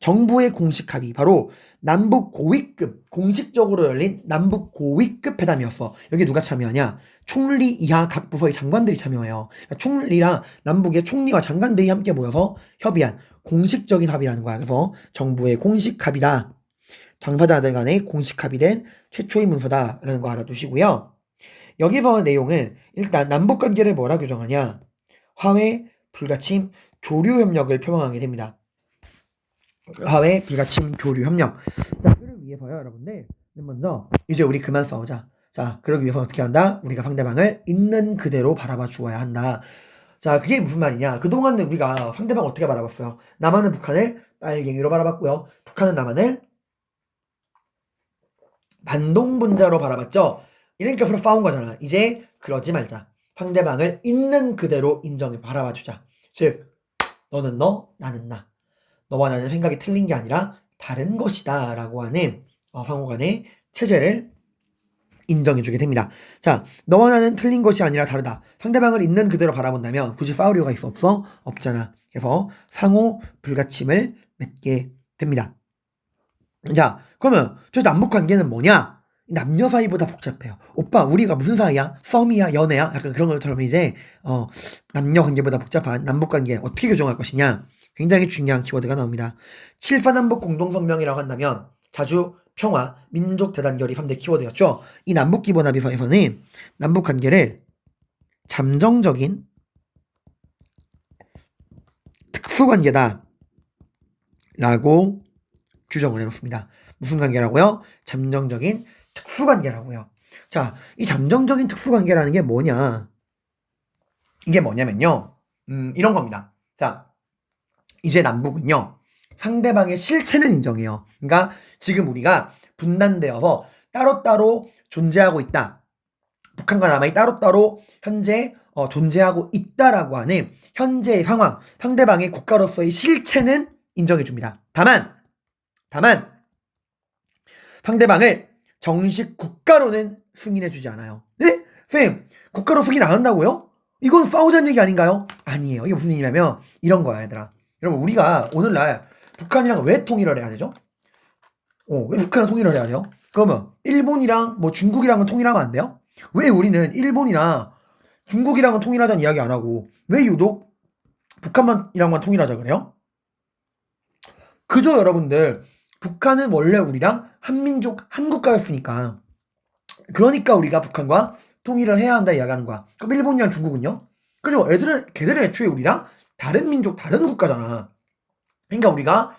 정부의 공식 합의, 바로 남북 고위급, 공식적으로 열린 남북 고위급 회담이었어. 여기 누가 참여하냐? 총리 이하 각 부서의 장관들이 참여해요. 그러니까 총리랑 남북의 총리와 장관들이 함께 모여서 협의한 공식적인 합의라는 거야. 그래서 정부의 공식 합의다. 당사자들 간의 공식 합의된 최초의 문서다라는 거 알아두시고요. 여기서 내용은 일단 남북 관계를 뭐라 규정하냐? 화해, 불가침, 교류 협력을 표명하게 됩니다. 화해, 불가침, 교류 협력. 자, 그를 위해서요, 여러분들. 먼저 이제 우리 그만 싸우자. 자, 그러기 위해서 어떻게 한다? 우리가 상대방을 있는 그대로 바라봐 주어야 한다. 자, 그게 무슨 말이냐? 그동안은 우리가 상대방 어떻게 바라봤어요? 남한은 북한을 빨갱이로 바라봤고요. 북한은 남한을 반동분자로 바라봤죠. 이러니까 서로 싸운 거잖아. 이제 그러지 말자. 상대방을 있는 그대로 인정해 바라봐주자. 즉 너는 너, 나는 나. 너와 나는 생각이 틀린 게 아니라 다른 것이다 라고 하는 상호간의 체제를 인정해주게 됩니다. 자, 너와 나는 틀린 것이 아니라 다르다. 상대방을 있는 그대로 바라본다면 굳이 싸울 이유가 있어? 없어? 없잖아. 그래서 상호 불가침을 맺게 됩니다. 자, 그러면 저 남북 관계는 뭐냐? 남녀 사이보다 복잡해요. 오빠, 우리가 무슨 사이야? 썸이야? 연애야? 약간 그런 것처럼 이제 남녀 관계보다 복잡한 남북 관계 어떻게 교정할 것이냐? 굉장히 중요한 키워드가 나옵니다. 7.4남북 공동성명이라고 한다면 자주, 평화, 민족 대단결이 3대 키워드였죠. 이 남북기본합의서에서는 남북 관계를 잠정적인 특수관계다 라고 규정을 해놓습니다. 무슨 관계라고요? 잠정적인 특수관계라고요. 자, 이 잠정적인 특수관계라는 게 뭐냐? 이게 뭐냐면요. 이런 겁니다. 자, 이제 남북은요. 상대방의 실체는 인정해요. 그러니까 지금 우리가 분단되어서 따로따로 존재하고 있다. 북한과 남한이 따로따로 현재 존재하고 있다라고 하는 현재의 상황, 상대방의 국가로서의 실체는 인정해줍니다. 다만 상대방을 정식 국가로는 승인해주지 않아요. 네? 쌤, 국가로 승인 안 한다고요? 이건 싸우자는 얘기 아닌가요? 아니에요. 이게 무슨 얘기냐면 이런 거야, 얘들아. 여러분, 우리가 오늘날 북한이랑 왜 통일을 해야 되죠? 왜 북한이랑 통일을 해야 돼요? 그러면 일본이랑 뭐 중국이랑은 통일하면 안 돼요? 왜 우리는 일본이나 중국이랑은 통일하자는 이야기 안 하고 왜 유독 북한만이랑만 통일하자 그래요? 그죠, 여러분들. 북한은 원래 우리랑 한민족 한국가였으니까. 그러니까 우리가 북한과 통일을 해야 한다 이야기하는 거야. 그럼 일본이랑 중국은요? 그죠? 걔들은 애초에 우리랑 다른 민족, 다른 국가잖아. 그러니까 우리가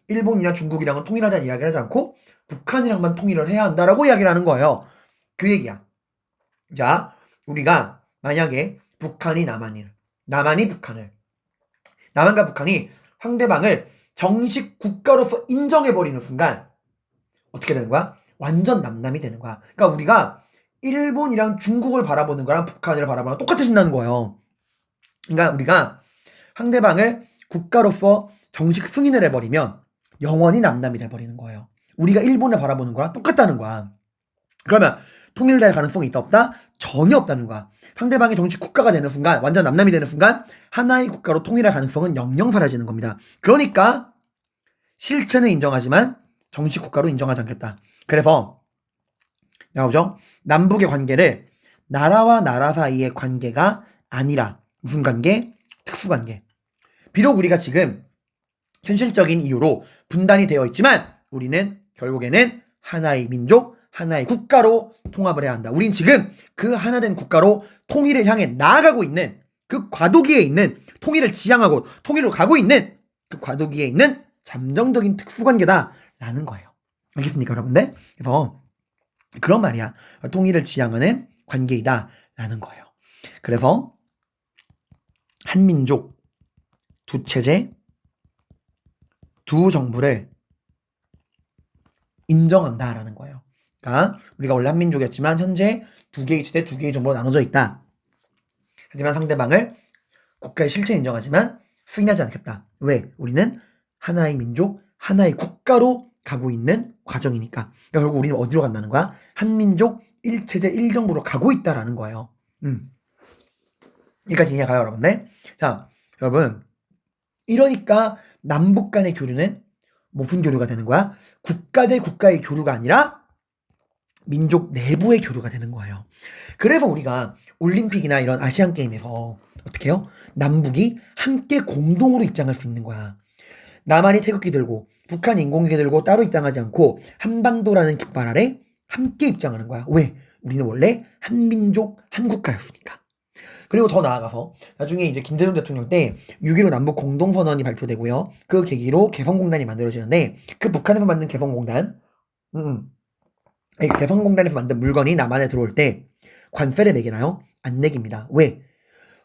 일본이나 중국이랑은 통일하자는 이야기를 하지 않고 북한이랑만 통일을 해야 한다라고 이야기를 하는 거예요. 그 얘기야. 자, 우리가 만약에 북한이 남한이 북한을, 남한과 북한이 상대방을 정식 국가로서 인정해버리는 순간 어떻게 되는 거야? 완전 남남이 되는 거야. 그러니까 우리가 일본이랑 중국을 바라보는 거랑 북한을 바라보는 거랑 똑같아진다는 거예요. 그러니까 우리가 상대방을 국가로서 정식 승인을 해버리면 영원히 남남이 돼버리는 거예요. 우리가 일본을 바라보는 거랑 똑같다는 거야. 그러면 통일될 가능성이 있다 없다? 전혀 없다는 거야. 상대방이 정식 국가가 되는 순간, 완전 남남이 되는 순간 하나의 국가로 통일할 가능성은 영영 사라지는 겁니다. 그러니까 실체는 인정하지만 정식 국가로 인정하지 않겠다. 그래서 나오죠? 남북의 관계를 나라와 나라 사이의 관계가 아니라 무슨 관계? 특수관계. 비록 우리가 지금 현실적인 이유로 분단이 되어 있지만 우리는 결국에는 하나의 민족, 하나의 국가로 통합을 해야 한다. 우린 지금 그 하나된 국가로 통일을 향해 나아가고 있는 그 과도기에 있는, 통일을 지향하고 통일로 가고 있는 그 과도기에 있는 잠정적인 특수관계다라는 거예요. 알겠습니까, 여러분들? 그래서 그런 말이야. 통일을 지향하는 관계이다라는 거예요. 그래서 한민족, 두 체제, 두 정부를 인정한다라는 거예요. 그러니까 우리가 원래 한민족이었지만 현재 두 개의 체제, 두 개의 정부로 나눠져 있다. 하지만 상대방을 국가의 실체 인정하지만 승인하지 않겠다. 왜? 우리는 하나의 민족, 하나의 국가로 가고 있는 과정이니까. 그러니까 결국 우리는 어디로 간다는 거야? 한민족, 1체제, 1정부로 가고 있다라는 거예요. 여기까지 이해가요, 여러분들? 자, 여러분. 이러니까 남북 간의 교류는 무슨 교류가 되는 거야? 국가 대 국가의 교류가 아니라 민족 내부의 교류가 되는 거예요. 그래서 우리가 올림픽이나 이런 아시안 게임에서 어떻게 해요? 남북이 함께 공동으로 입장할 수 있는 거야. 남한이 태극기 들고 북한이 인공기 들고 따로 입장하지 않고 한반도라는 깃발 아래 함께 입장하는 거야. 왜? 우리는 원래 한민족 한국가였으니까. 그리고 더 나아가서 나중에 이제 김대중 대통령 때 6.15 남북 공동선언이 발표되고요. 그 계기로 개성공단이 만들어지는데 그 북한에서 만든 개성공단 개성공단에서 만든 물건이 남한에 들어올 때 관세를 매기나요? 안 매깁니다. 왜?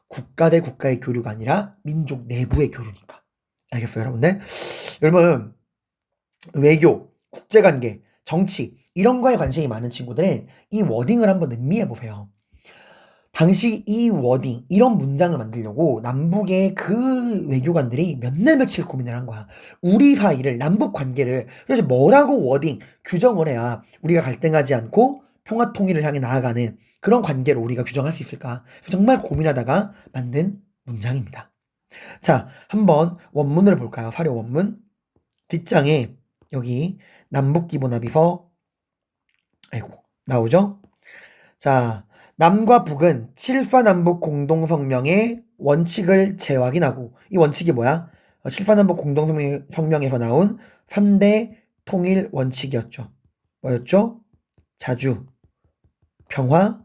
국가 대 국가의 교류가 아니라 민족 내부의 교류니까. 알겠어요, 여러분들? 여러분, 외교, 국제관계, 정치 이런 거에 관심이 많은 친구들은 이 워딩을 한번 음미해 보세요. 당시 이 워딩, 이런 문장을 만들려고 남북의 그 외교관들이 몇 날 며칠 고민을 한 거야. 우리 사이를, 남북 관계를 도대체 뭐라고 워딩, 규정을 해야 우리가 갈등하지 않고 평화 통일을 향해 나아가는 그런 관계로 우리가 규정할 수 있을까? 정말 고민하다가 만든 문장입니다. 자, 한번 원문을 볼까요? 사료 원문. 뒷장에 여기 남북기본합의서 나오죠? 자, 남과 북은 7.4남북 공동성명의 원칙을 재확인하고, 이 원칙이 뭐야? 7.4남북 공동성명에서 나온 3대 통일 원칙이었죠. 뭐였죠? 자주, 평화,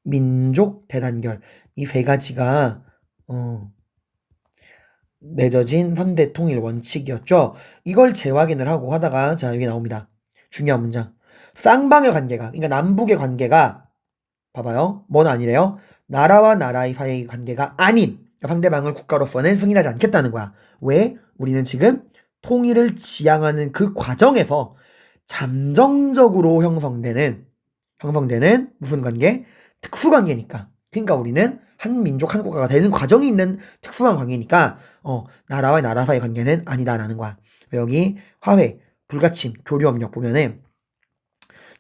민족 대단결. 이 세 가지가 맺어진 3대 통일 원칙이었죠. 이걸 재확인을 하고 하다가 자, 여기 나옵니다. 중요한 문장. 쌍방의 관계가, 그러니까 남북의 관계가 봐봐요. 뭔 아니래요? 나라와 나라의 사이의 관계가 아닌 상대방을 국가로서는 승인하지 않겠다는 거야. 왜? 우리는 지금 통일을 지향하는 그 과정에서 잠정적으로 형성되는 무슨 관계? 특수관계니까. 그러니까 우리는 한 민족 한 국가가 되는 과정이 있는 특수한 관계니까 나라와 나라 사이의 관계는 아니다라는 거야. 여기 화해, 불가침, 교류협력 보면은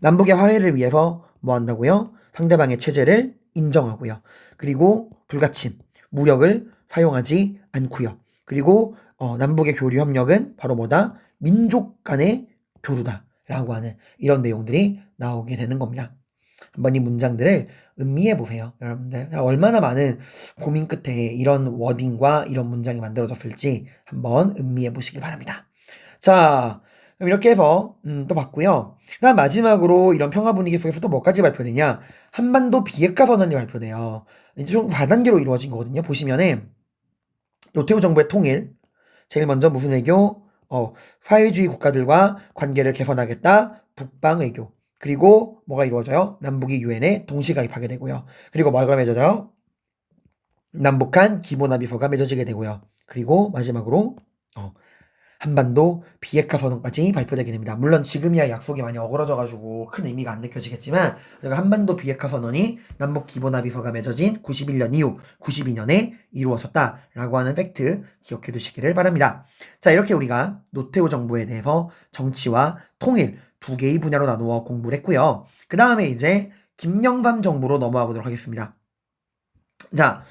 남북의 화해를 위해서 뭐 한다고요? 상대방의 체제를 인정하고요. 그리고 불가침, 무력을 사용하지 않고요. 그리고 남북의 교류 협력은 바로 뭐다? 민족 간의 교류다라고 하는 이런 내용들이 나오게 되는 겁니다. 한번 이 문장들을 음미해 보세요. 여러분들 얼마나 많은 고민 끝에 이런 워딩과 이런 문장이 만들어졌을지 한번 음미해 보시길 바랍니다. 자, 그럼 이렇게 해서 또 봤고요. 그다음 마지막으로 이런 평화 분위기 속에서 또 뭐까지 발표되냐? 한반도 비핵화 선언이 발표돼요. 이제 좀 4단계로 이루어진 거거든요. 보시면은 노태우 정부의 통일, 제일 먼저 무슨 외교? 사회주의 국가들과 관계를 개선하겠다. 북방 외교. 그리고 뭐가 이루어져요? 남북이 유엔에 동시 가입하게 되고요. 그리고 뭐가 맺어져요? 남북한 기본합의서가 맺어지게 되고요. 그리고 마지막으로 한반도 비핵화 선언까지 발표되게 됩니다. 물론 지금이야 약속이 많이 어그러져가지고 큰 의미가 안 느껴지겠지만 한반도 비핵화 선언이 남북 기본합의서가 맺어진 91년 이후 92년에 이루어졌다라고 하는 팩트 기억해 두시기를 바랍니다. 자, 이렇게 우리가 노태우 정부에 대해서 정치와 통일 두 개의 분야로 나누어 공부를 했고요. 그 다음에 이제 김영삼 정부로 넘어가 보도록 하겠습니다. 자,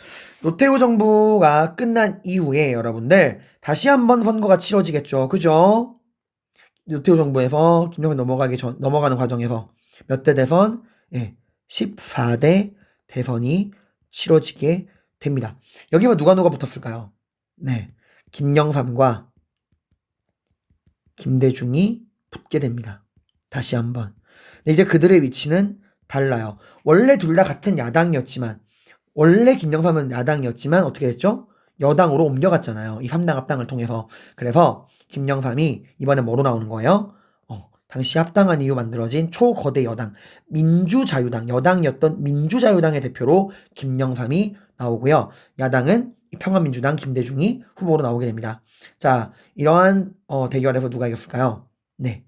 노태우 정부가 끝난 이후에 여러분들 다시 한번 선거가 치러지겠죠. 그죠? 노태우 정부에서 김영삼 넘어가는 과정에서 몇 대 대선? 14대 대선이 치러지게 됩니다. 여기가 누가 붙었을까요? 네, 김영삼과 김대중이 붙게 됩니다. 다시 한번. 이제 그들의 위치는 달라요. 원래 둘 다 같은 야당이었지만 원래 김영삼은 야당이었지만 어떻게 됐죠? 여당으로 옮겨갔잖아요. 이 3당 합당을 통해서. 그래서 김영삼이 이번에 뭐로 나오는 거예요? 당시 합당한 이후 만들어진 초거대 여당 민주자유당, 여당이었던 민주자유당의 대표로 김영삼이 나오고요. 야당은 평화민주당 김대중이 후보로 나오게 됩니다. 자, 이러한 대결에서 누가 이겼을까요? 네,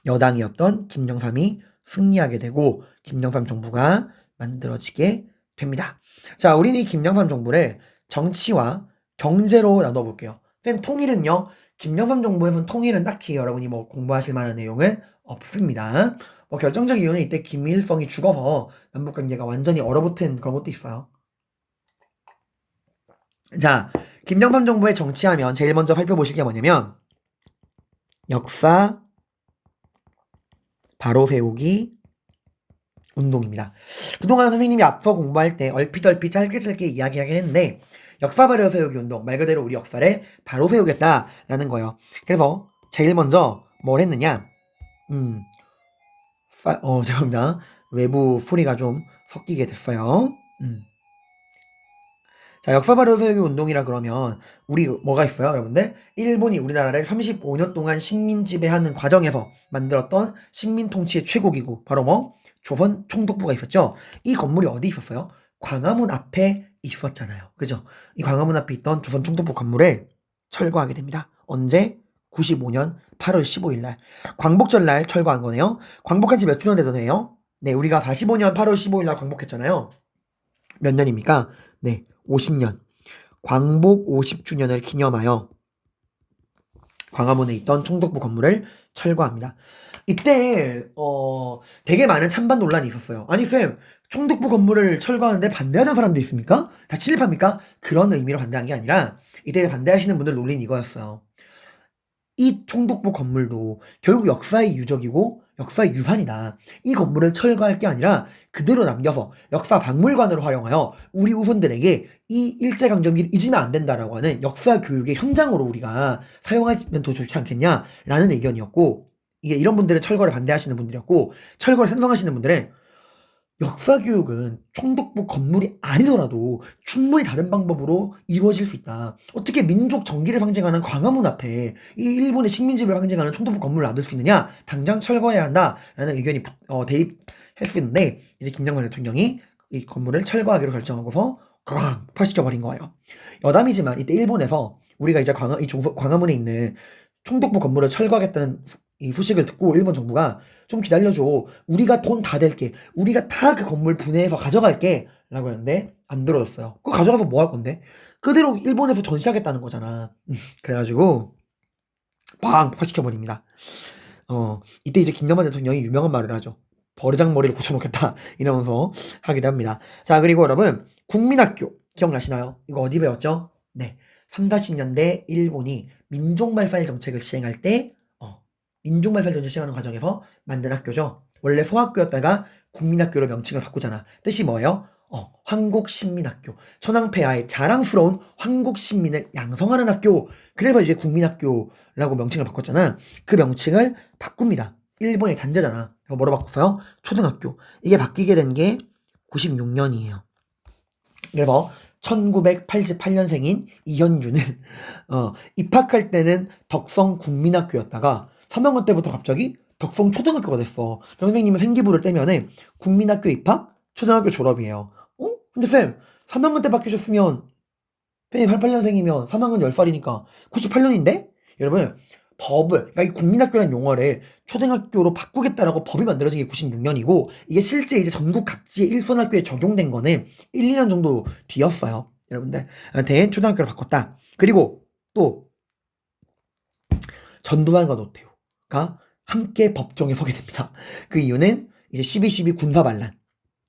여당이었던 김영삼이 승리하게 되고 김영삼 정부가 만들어지게 됩니다. 자, 우리는 이 김영삼 정부를 정치와 경제로 나눠볼게요. 쌤, 통일은요? 김영삼 정부에서는 통일은 딱히 여러분이 뭐 공부하실 만한 내용은 없습니다. 뭐 결정적 이유는 이때 김일성이 죽어서 남북관계가 완전히 얼어붙은 그런 것도 있어요. 자, 김영삼 정부의 정치하면 제일 먼저 살펴보실 게 뭐냐면 역사 바로 세우기 운동입니다. 그동안 선생님이 앞서 공부할 때 얼핏 짧게 이야기하긴 했는데 역사 바로 세우기 운동, 말 그대로 우리 역사를 바로 세우겠다라는 거예요. 그래서 제일 먼저 뭘 했느냐? 죄송합니다. 외부 소리가 좀 섞이게 됐어요. 자, 역사 바로 세우기 운동이라 그러면 우리 뭐가 있어요, 여러분들? 일본이 우리나라를 35년 동안 식민 지배하는 과정에서 만들었던 식민 통치의 최고기구, 바로 뭐? 조선 총독부가 있었죠. 이 건물이 어디 있었어요? 광화문 앞에 있었잖아요. 그죠? 이 광화문 앞에 있던 조선 총독부 건물을 철거하게 됩니다. 언제? 95년 8월 15일 날. 광복절 날 철거한 거네요. 광복한 지 몇 주년 되더네요? 네, 우리가 45년 8월 15일 날 광복했잖아요. 몇 년입니까? 네, 50년. 광복 50주년을 기념하여 광화문에 있던 총독부 건물을 철거합니다. 이때 되게 많은 찬반 논란이 있었어요. 아니 쌤, 총독부 건물을 철거하는데 반대하는 사람도 있습니까? 다 친일파입니까? 그런 의미로 반대한 게 아니라 이때 반대하시는 분들 논리는 이거였어요. 이 총독부 건물도 결국 역사의 유적이고 역사의 유산이다. 이 건물을 철거할 게 아니라 그대로 남겨서 역사 박물관으로 활용하여 우리 후손들에게 이 일제강점기를 잊으면 안 된다라고 하는 역사 교육의 현장으로 우리가 사용하면 더 좋지 않겠냐라는 의견이었고, 이게 이런 분들은 철거를 반대하시는 분들이었고, 철거를 찬성하시는 분들은 역사 교육은 총독부 건물이 아니더라도 충분히 다른 방법으로 이루어질 수 있다. 어떻게 민족 정기를 상징하는 광화문 앞에 이 일본의 식민지를 상징하는 총독부 건물을 놔둘 수 있느냐? 당장 철거해야 한다라는 의견이 대입했었는데, 이제 김정만 대통령이 이 건물을 철거하기로 결정하고서 꽝 파시켜버린 거예요. 여담이지만 이때 일본에서 우리가 이제 광화문에 있는 총독부 건물을 철거하겠다는 이 소식을 듣고 일본 정부가 좀 기다려줘. 우리가 돈 다 댈게. 우리가 다 그 건물 분해해서 가져갈게. 라고 했는데 안 들어줬어요. 그거 가져가서 뭐 할 건데? 그대로 일본에서 전시하겠다는 거잖아. 그래가지고 빵 폭파시켜버립니다. 이때 이제 김영만 대통령이 유명한 말을 하죠. 버르장머리를 고쳐놓겠다 이러면서 하기도 합니다. 자, 그리고 여러분 국민학교 기억나시나요? 이거 어디 배웠죠? 네, 30-40년대 일본이 민족말살 정책을 시행할 때 민족말살 정책 시행하는 과정에서 만든 학교죠. 원래 소학교였다가 국민학교로 명칭을 바꾸잖아. 뜻이 뭐예요? 황국신민학교. 천황폐하의 자랑스러운 황국신민을 양성하는 학교. 그래서 이제 국민학교라고 명칭을 바꿨잖아. 그 명칭을 바꿉니다. 일본의 단제잖아. 뭐로 바꿨어요? 초등학교. 이게 바뀌게 된 게 96년이에요. 그래서 1988년생인 이현주는 입학할 때는 덕성 국민학교였다가 3학년 때부터 갑자기 덕성 초등학교가 됐어. 선생님은 생기부를 떼면은 국민학교 입학, 초등학교 졸업이에요. 근데 쌤, 3학년 때 바뀌셨으면 쌤이 88년생이면 3학년 10살이니까 98년인데? 여러분, 그러니까 이 국민학교라는 용어를 초등학교로 바꾸겠다라고 법이 만들어진 게 96년이고, 이게 실제 이제 전국 각지의 일선학교에 적용된 거는 1, 2년 정도 뒤였어요. 여러분들. 초등학교로 바꿨다. 그리고 또, 전두환과 노태우가 함께 법정에 서게 됩니다. 그 이유는 이제 12.12 군사반란,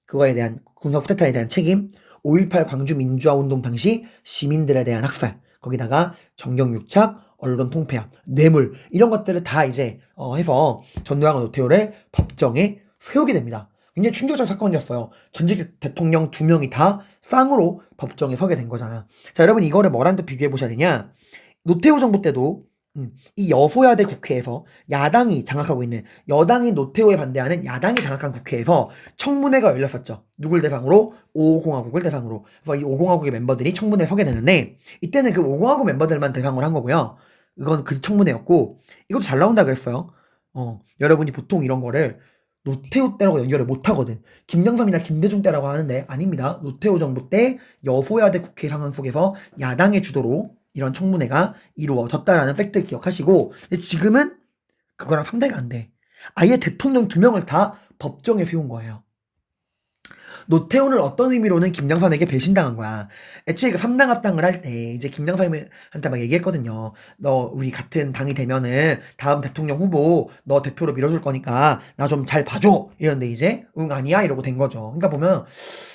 그거에 대한 군사 쿠데타에 대한 책임, 5.18 광주 민주화운동 당시 시민들에 대한 학살, 거기다가 정경유착, 언론 통폐합, 뇌물 이런 것들을 다 이제 해서 전두환과 노태우를 법정에 세우게 됩니다. 굉장히 충격적 사건이었어요. 전직 대통령 2명이 다 쌍으로 법정에 서게 된 거잖아. 자, 여러분 이거를 뭐랑 또 비교해 보셔야 되냐? 노태우 정부 때도 이 여소야대 국회에서 야당이 장악하고 있는, 여당이 노태우에 반대하는 야당이 장악한 국회에서 청문회가 열렸었죠. 누굴 대상으로? 5공화국을 대상으로. 그래서 이 5공화국의 멤버들이 청문회에 서게 되는데, 이때는 그 5공화국 멤버들만 대상으로 한 거고요. 이건 그 청문회였고, 이것도 잘 나온다 그랬어요. 여러분이 보통 이런 거를 노태우 때라고 연결을 못 하거든. 김영삼이나 김대중 때라고 하는데 아닙니다. 노태우 정부 때 여소야대 국회 상황 속에서 야당의 주도로 이런 청문회가 이루어졌다라는 팩트 기억하시고, 근데 지금은 그거랑 상대가 안 돼. 아예 대통령 2명을 다 법정에 세운 거예요. 노태우는 어떤 의미로는 김영삼에게 배신당한 거야. 애초에 그 3당 합당을 할 때 이제 김영삼한테 막 얘기했거든요. 너 우리 같은 당이 되면은 다음 대통령 후보 너 대표로 밀어줄 거니까 나 좀 잘 봐줘. 이런데 이제 응 아니야 이러고 된 거죠. 그러니까 보면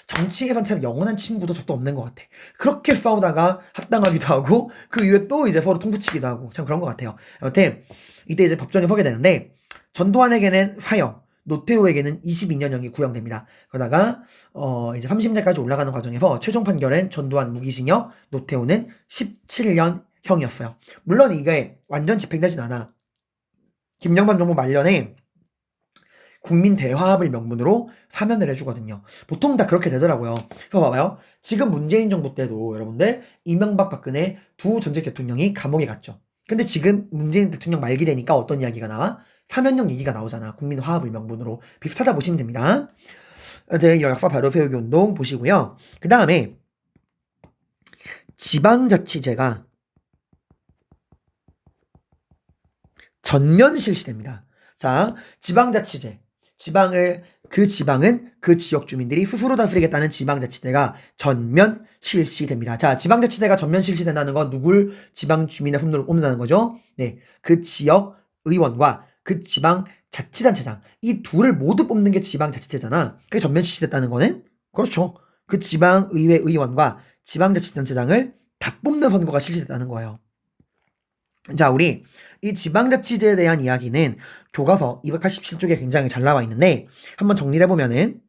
정치에선 참 영원한 친구도 적도 없는 것 같아. 그렇게 싸우다가 합당하기도 하고 그 이후에 또 이제 서로 통붙이기도 하고 참 그런 것 같아요. 여튼 이때 이제 법정에 서게 되는데 전두환에게는 사형, 노태우에게는 22년형이 구형됩니다. 그러다가 이제 30년까지 올라가는 과정에서 최종 판결은 전두환 무기징역, 노태우는 17년형이었어요. 물론 이게 완전 집행되진 않아. 김영삼 정부 말년에 국민 대화합을 명분으로 사면을 해주거든요. 보통 다 그렇게 되더라고요. 그래서 봐봐요. 지금 문재인 정부 때도 여러분들 이명박 박근혜 두 전직 대통령이 감옥에 갔죠. 근데 지금 문재인 대통령 말기 되니까 어떤 이야기가 나와? 사면령 얘기가 나오잖아. 국민 화합을 명분으로. 비슷하다 보시면 됩니다. 이제 이런 역사 바로 세우기 운동 보시고요. 그 다음에 지방자치제가 전면 실시됩니다. 자, 지방자치제. 지방은 그 지역 주민들이 스스로 다스리겠다는 지방자치제가 전면 실시됩니다. 자, 지방자치제가 전면 실시된다는 건 누굴 지방 주민의 손으로 뽑는다는 거죠? 네. 그 지역 의원과 그 지방자치단체장. 이 둘을 모두 뽑는 게 지방자치제잖아. 그게 전면 실시됐다는 거는? 그렇죠. 그 지방의회 의원과 지방자치단체장을 다 뽑는 선거가 실시됐다는 거예요. 자, 우리 이 지방자치제에 대한 이야기는 교과서 287쪽에 굉장히 잘 나와 있는데 한번 정리를 해보면은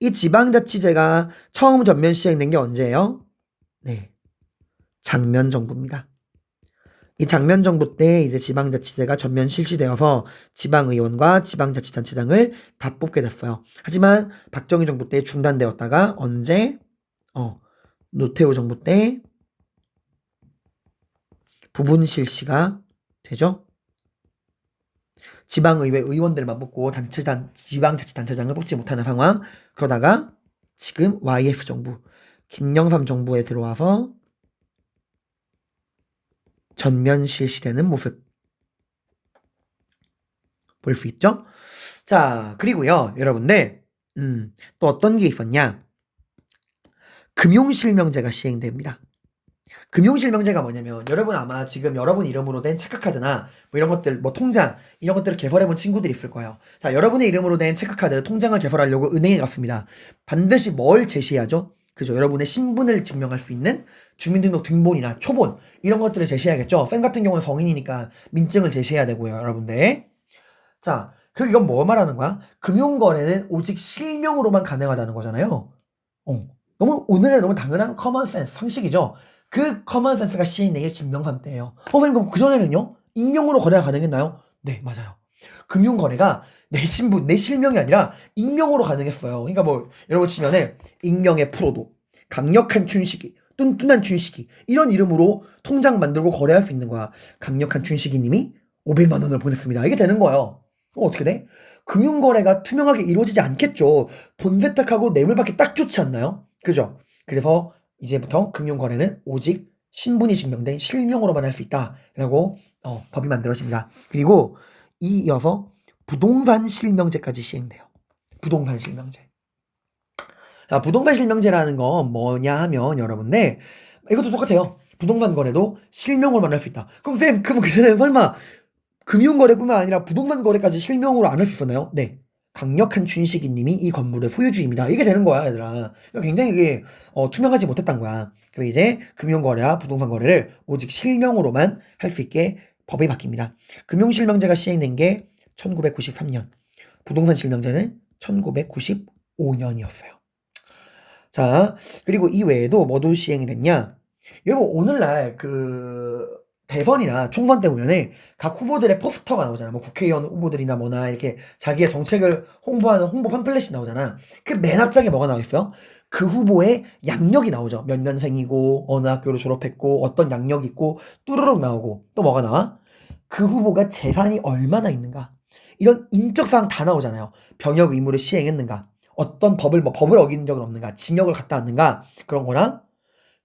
이 지방자치제가 처음 전면 시행된 게 언제예요? 네, 장면 정부입니다. 이 장면 정부 때 이제 지방자치제가 전면 실시되어서 지방의원과 지방자치단체장을 다 뽑게 됐어요. 하지만 박정희 정부 때 중단되었다가 언제? 노태우 정부 때 부분 실시가 되죠. 지방의회 의원들만 뽑고 지방자치단체장을 뽑지 못하는 상황. 그러다가 지금 YF 정부, 김영삼 정부에 들어와서 전면 실시되는 모습 볼 수 있죠. 자, 그리고요, 여러분들, 또 어떤 게 있었냐? 금융실명제가 시행됩니다. 금융실명제가 뭐냐면 여러분 아마 지금 여러분 이름으로 된 체크카드나 뭐 이런 것들 뭐 통장 이런 것들을 개설해본 친구들이 있을 거예요. 자, 여러분의 이름으로 된 체크카드 통장을 개설하려고 은행에 갔습니다. 반드시 뭘 제시해야죠? 그죠? 여러분의 신분을 증명할 수 있는 주민등록 등본이나 초본 이런 것들을 제시해야겠죠. 쌤 같은 경우는 성인이니까 민증을 제시해야 되고요, 여러분들. 자, 이건 뭐 말하는 거야? 금융거래는 오직 실명으로만 가능하다는 거잖아요. 오늘의 너무 당연한 커먼센스 상식이죠. 그 커먼센스가 시행된 게 김영삼 때예요. 선생님 그럼 그전에는요? 익명으로 거래가 가능했나요? 네, 맞아요. 금융거래가 내 신분, 내 실명이 아니라 익명으로 가능했어요. 그러니까 뭐 여러분 치면은 익명의 프로도, 강력한 춘식이, 뚠뚠한 춘식이 이런 이름으로 통장 만들고 거래할 수 있는 거야. 강력한 춘식이 님이 500만 원을 보냈습니다. 이게 되는 거예요. 어떻게 돼? 금융거래가 투명하게 이루어지지 않겠죠. 돈 세탁하고 뇌물받기 딱 좋지 않나요? 그죠? 그래서 이제부터 금융거래는 오직 신분이 증명된 실명으로만 할 수 있다라고 법이 만들어집니다. 그리고 이어서 부동산 실명제까지 시행돼요. 부동산 실명제. 자, 부동산 실명제라는 건 뭐냐 하면 여러분들 이것도 똑같아요. 부동산 거래도 실명으로만 할 수 있다. 그럼 쌤, 그럼 그전에 설마 금융거래뿐만 아니라 부동산 거래까지 실명으로 안 할 수 있었나요? 네. 강력한 춘식이님이 이 건물의 소유주입니다. 이게 되는 거야, 얘들아. 그러니까 굉장히 이게 투명하지 못했던 거야. 그리고 이제 금융거래와 부동산 거래를 오직 실명으로만 할 수 있게 법이 바뀝니다. 금융실명제가 시행된 게 1993년, 부동산 실명제는 1995년이었어요. 자, 그리고 이 외에도 뭐도 시행이 됐냐? 여러분 오늘날 대선이나 총선 때 보면은 각 후보들의 포스터가 나오잖아. 뭐 국회의원 후보들이나 뭐나 이렇게 자기의 정책을 홍보하는 홍보 팜플렛이 나오잖아. 그 맨 앞장에 뭐가 나와 있어요? 그 후보의 양력이 나오죠. 몇 년생이고 어느 학교를 졸업했고 어떤 양력이 있고 뚜루룩 나오고 또 뭐가 나와? 그 후보가 재산이 얼마나 있는가? 이런 인적사항 다 나오잖아요. 병역 의무를 시행했는가? 어떤 법을 어긴 적은 없는가? 징역을 갔다 왔는가? 그런 거랑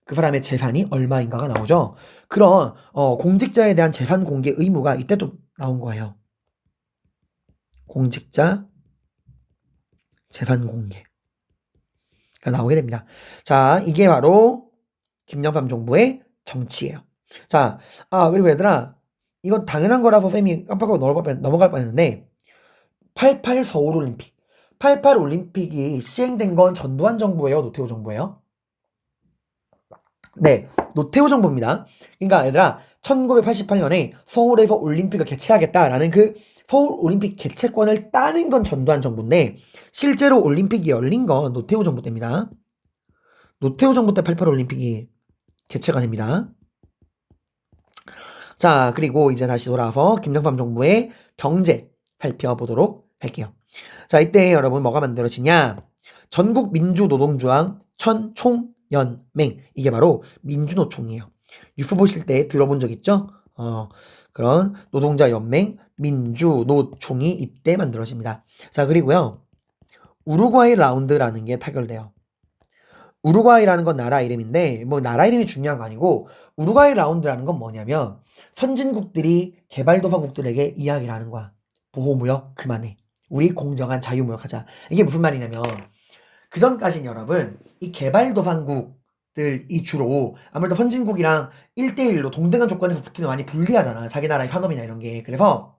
그 사람의 재산이 얼마인가가 나오죠. 그런 공직자에 대한 재산 공개 의무가 이때도 나온 거예요. 공직자 재산 공개. 나오게 됩니다. 자, 이게 바로 김영삼 정부의 정치예요. 자, 그리고 얘들아, 이건 당연한 거라서 쌤이 깜빡하고 넘어갈 뻔했는데 88 서울올림픽. 88 올림픽이 시행된 건 전두환 정부예요, 노태우 정부예요? 네, 노태우 정부입니다. 그러니까 얘들아, 1988년에 서울에서 올림픽을 개최하겠다라는 그 서울 올림픽 개최권을 따낸 건 전두환 정부인데 실제로 올림픽이 열린 건 노태우 정부 때입니다. 노태우 정부 때 88 올림픽이 개최가 됩니다. 자, 그리고 이제 다시 돌아와서 김정삼 정부의 경제 살펴보도록 할게요. 자, 이때 여러분 뭐가 만들어지냐? 전국 민주노동조합 천총연맹. 이게 바로 민주노총이에요. 뉴스 보실 때 들어본 적 있죠? 그런 노동자 연맹 민주노총이 이때 만들어집니다. 자, 그리고요. 우루과이 라운드라는 게 타결돼요. 우루과이라는 건 나라 이름인데 뭐 나라 이름이 중요한 거 아니고 우루과이 라운드라는 건 뭐냐면 선진국들이 개발도상국들에게 이야기를 하는 거야. 보호무역 그만해. 우리 공정한 자유무역하자. 이게 무슨 말이냐면 그전까지는 여러분 이 개발도상국들이 주로 아무래도 선진국이랑 1대1로 동등한 조건에서 붙으면 많이 불리하잖아. 자기 나라의 산업이나 이런 게. 그래서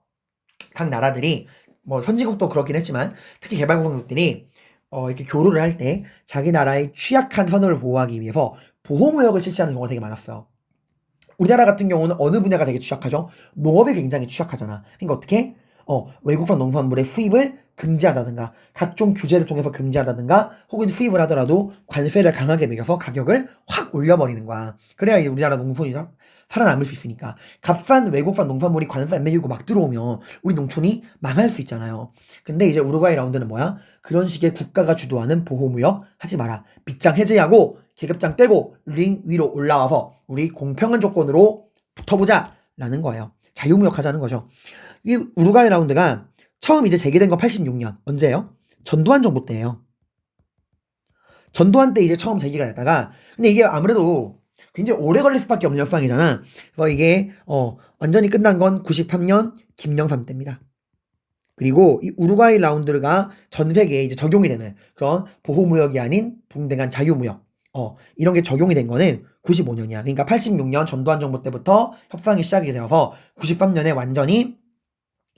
각 나라들이 뭐 선진국도 그렇긴 했지만 특히 개발도상국들이 이렇게 교류를 할 때 자기 나라의 취약한 산업을 보호하기 위해서 보호무역을 실시하는 경우가 되게 많았어요. 우리나라 같은 경우는 어느 분야가 되게 취약하죠? 농업이 굉장히 취약하잖아. 그러니까 어떻게? 외국산 농산물의 수입을 금지한다든가 각종 규제를 통해서 금지한다든가 혹은 수입을 하더라도 관세를 강하게 매겨서 가격을 확 올려버리는 거야. 그래야 이제 우리나라 농촌이 살아남을 수 있으니까. 값싼 외국산 농산물이 관세 안 매기고 막 들어오면 우리 농촌이 망할 수 있잖아요. 근데 이제 우루과이 라운드는 뭐야? 그런 식의 국가가 주도하는 보호무역 하지 마라. 빗장 해제하고 계급장 떼고 링 위로 올라와서 우리 공평한 조건으로 붙어보자 라는 거예요. 자유무역 하자는 거죠. 이 우루과이 라운드가 처음 이제 재개된 건 86년. 언제예요? 전두환 정부 때예요. 전두환 때 이제 처음 재개가 됐다가 근데 이게 아무래도 굉장히 오래 걸릴 수밖에 없는 협상이잖아. 그래서 이게 완전히 끝난 건 93년 김영삼 때입니다. 그리고 이 우루과이 라운드가 전 세계에 이제 적용이 되는 그런 보호무역이 아닌 동등한 자유무역 이런 게 적용이 된 거는 95년이야. 그러니까 86년 전두환 정부 때부터 협상이 시작이 되어서 93년에 완전히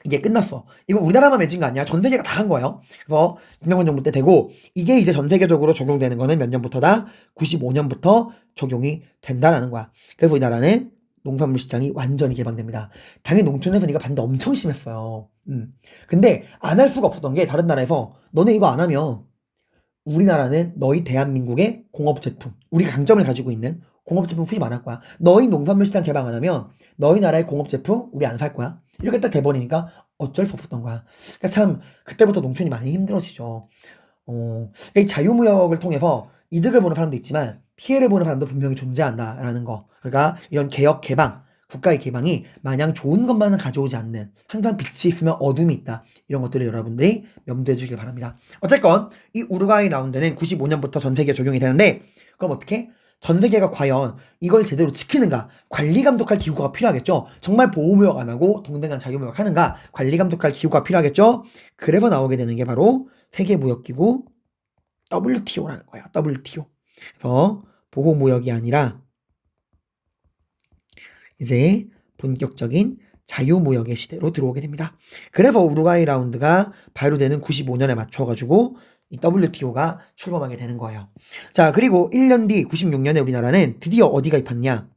이게 끝났어. 이거 우리나라만 맺은 거 아니야. 전 세계가 다 한 거예요. 그래서 김영삼 정부 때 되고 이게 이제 전 세계적으로 적용되는 거는 몇 년부터다? 95년부터 적용이 된다라는 거야. 그래서 우리나라는 농산물 시장이 완전히 개방됩니다. 당연히 농촌에서 이거 반대 엄청 심했어요. 근데 안 할 수가 없었던 게 다른 나라에서 너네 이거 안 하면 우리나라는 너희 대한민국의 공업제품, 우리가 강점을 가지고 있는 공업제품 수입 안 할 거야. 너희 농산물 시장 개방 안 하면 너희 나라의 공업제품 우리 안 살 거야. 이렇게 딱 돼버리니까 어쩔 수 없었던 거야. 그러니까 참 그때부터 농촌이 많이 힘들어지죠. 그러니까 이 자유무역을 통해서 이득을 보는 사람도 있지만 피해를 보는 사람도 분명히 존재한다라는 거. 그러니까 이런 개혁 개방, 국가의 개방이 마냥 좋은 것만은 가져오지 않는 항상 빛이 있으면 어둠이 있다. 이런 것들을 여러분들이 염두해 주길 바랍니다. 어쨌건 이 우루과이 라운드는 95년부터 전 세계에 적용이 되는데 그럼 어떻게? 전 세계가 과연 이걸 제대로 지키는가? 관리 감독할 기구가 필요하겠죠? 정말 보호무역 안 하고 동등한 자유무역 하는가? 관리 감독할 기구가 필요하겠죠? 그래서 나오게 되는 게 바로 세계무역기구 WTO라는 거예요. WTO. 그래서 보호무역이 아니라 이제 본격적인 자유무역의 시대로 들어오게 됩니다. 그래서 우루과이 라운드가 발효되는 95년에 맞춰가지고 이 WTO가 출범하게 되는 거예요. 자, 그리고 1년 뒤 96년에 우리나라는 드디어 어디 가입했냐?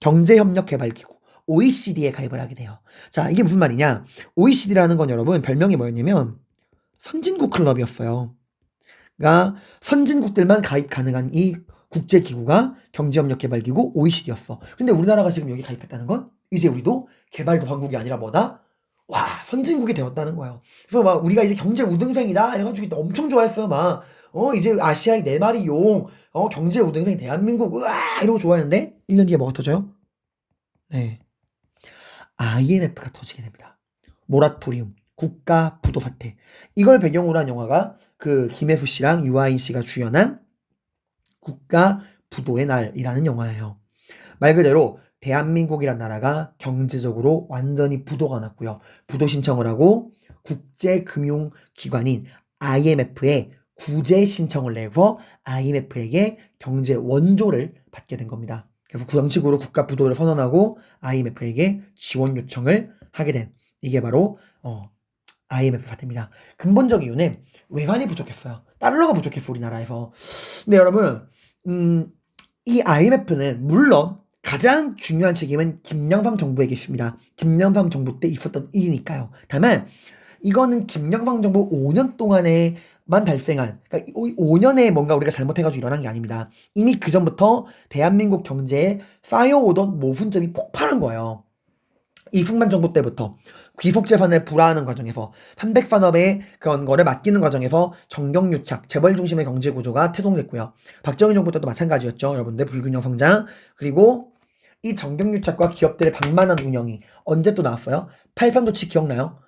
경제협력개발기구 OECD에 가입을 하게 돼요. 자, 이게 무슨 말이냐? OECD라는 건 여러분 별명이 뭐였냐면 선진국 클럽이었어요. 그러니까 선진국들만 가입 가능한 이 국제기구가 경제협력개발기구 OECD였어. 근데 우리나라가 지금 여기 가입했다는 건 이제 우리도 개발도상국이 아니라 뭐다? 와, 선진국이 되었다는 거예요. 그래서 막 우리가 이제 경제 우등생이다 이래가지고 엄청 좋아했어요. 막 이제 아시아의 네 마리 용, 경제 우등생 대한민국 으아 이러고 좋아했는데 1년 뒤에 뭐가 터져요? 네, IMF가 터지게 됩니다. 모라토리움, 국가 부도 사태. 이걸 배경으로 한 영화가 그 김혜수 씨랑 유아인 씨가 주연한 국가 부도의 날이라는 영화예요. 말 그대로 대한민국이란 나라가 경제적으로 완전히 부도가 났고요. 부도 신청을 하고 국제금융기관인 IMF에 구제 신청을 내서 IMF에게 경제 원조를 받게 된 겁니다. 그래서 구형식으로 국가 부도를 선언하고 IMF에게 지원 요청을 하게 된 이게 바로 IMF 사태입니다. 근본적 이유는 외환이 부족했어요. 달러가 부족했어 우리나라에서. 근데 여러분 이 IMF는 물론 가장 중요한 책임은 김영삼 정부에게 있습니다. 김영삼 정부 때 있었던 일이니까요. 다만 이거는 김영삼 정부 5년 동안에만 발생한, 그러니까 5년에 뭔가 우리가 잘못해가지고 일어난 게 아닙니다. 이미 그 전부터 대한민국 경제에 쌓여오던 모순점이 폭발한 거예요. 이승만 정부 때부터 귀속재산을 불화하는 과정에서 300산업의 그런 거를 맡기는 과정에서 정경유착, 재벌 중심의 경제 구조가 태동됐고요. 박정희 정부 때도 마찬가지였죠. 여러분들 불균형 성장. 그리고 이 정경유착과 기업들의 방만한 운영이 언제 또 나왔어요? 83조치 기억나요?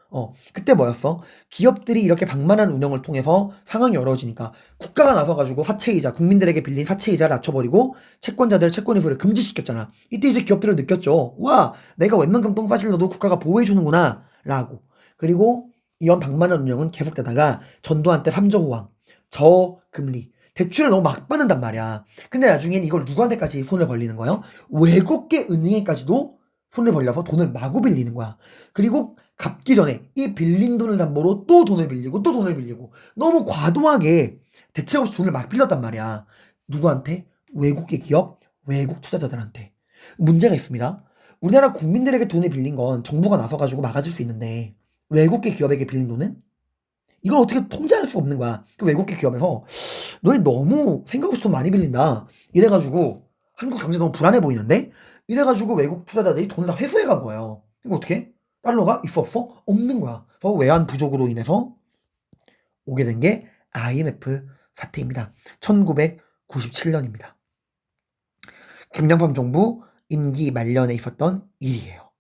그때 뭐였어? 기업들이 이렇게 방만한 운영을 통해서 상황이 어려워지니까 국가가 나서가지고 사채이자, 국민들에게 빌린 사채이자를 낮춰버리고 채권자들 채권 회수를 금지시켰잖아. 이때 이제 기업들을 느꼈죠. 와, 내가 웬만큼 똥파실 넣어도 국가가 보호해주는구나 라고. 그리고 이런 방만한 운영은 계속되다가 전두환 때 3조 호황, 저금리, 대출을 너무 막 받는단 말이야. 근데 나중엔 이걸 누구한테까지 손을 벌리는 거예요? 외국계 은행에까지도 손을 벌려서 돈을 마구 빌리는 거야. 그리고 갚기 전에 이 빌린 돈을 담보로 또 돈을 빌리고 또 돈을 빌리고 너무 과도하게 대책 없이 돈을 막 빌렸단 말이야. 누구한테? 외국계 기업, 외국 투자자들한테. 문제가 있습니다. 우리나라 국민들에게 돈을 빌린 건 정부가 나서가지고 막아줄 수 있는데 외국계 기업에게 빌린 돈은? 이걸 어떻게 통제할 수 없는 거야. 그 외국계 기업에서 너희 너무 생각 없이 돈 많이 빌린다. 이래가지고 한국 경제 너무 불안해 보이는데? 이래가지고 외국 투자자들이 돈을 다 회수해 간 거예요. 이거 어떻게? 달러가 있어 없어? 없는 거야. 그래서 외환 부족으로 인해서 오게 된 게 IMF 사태입니다. 1997년입니다. 김영삼 정부 임기 말년에 있었던 일이에요.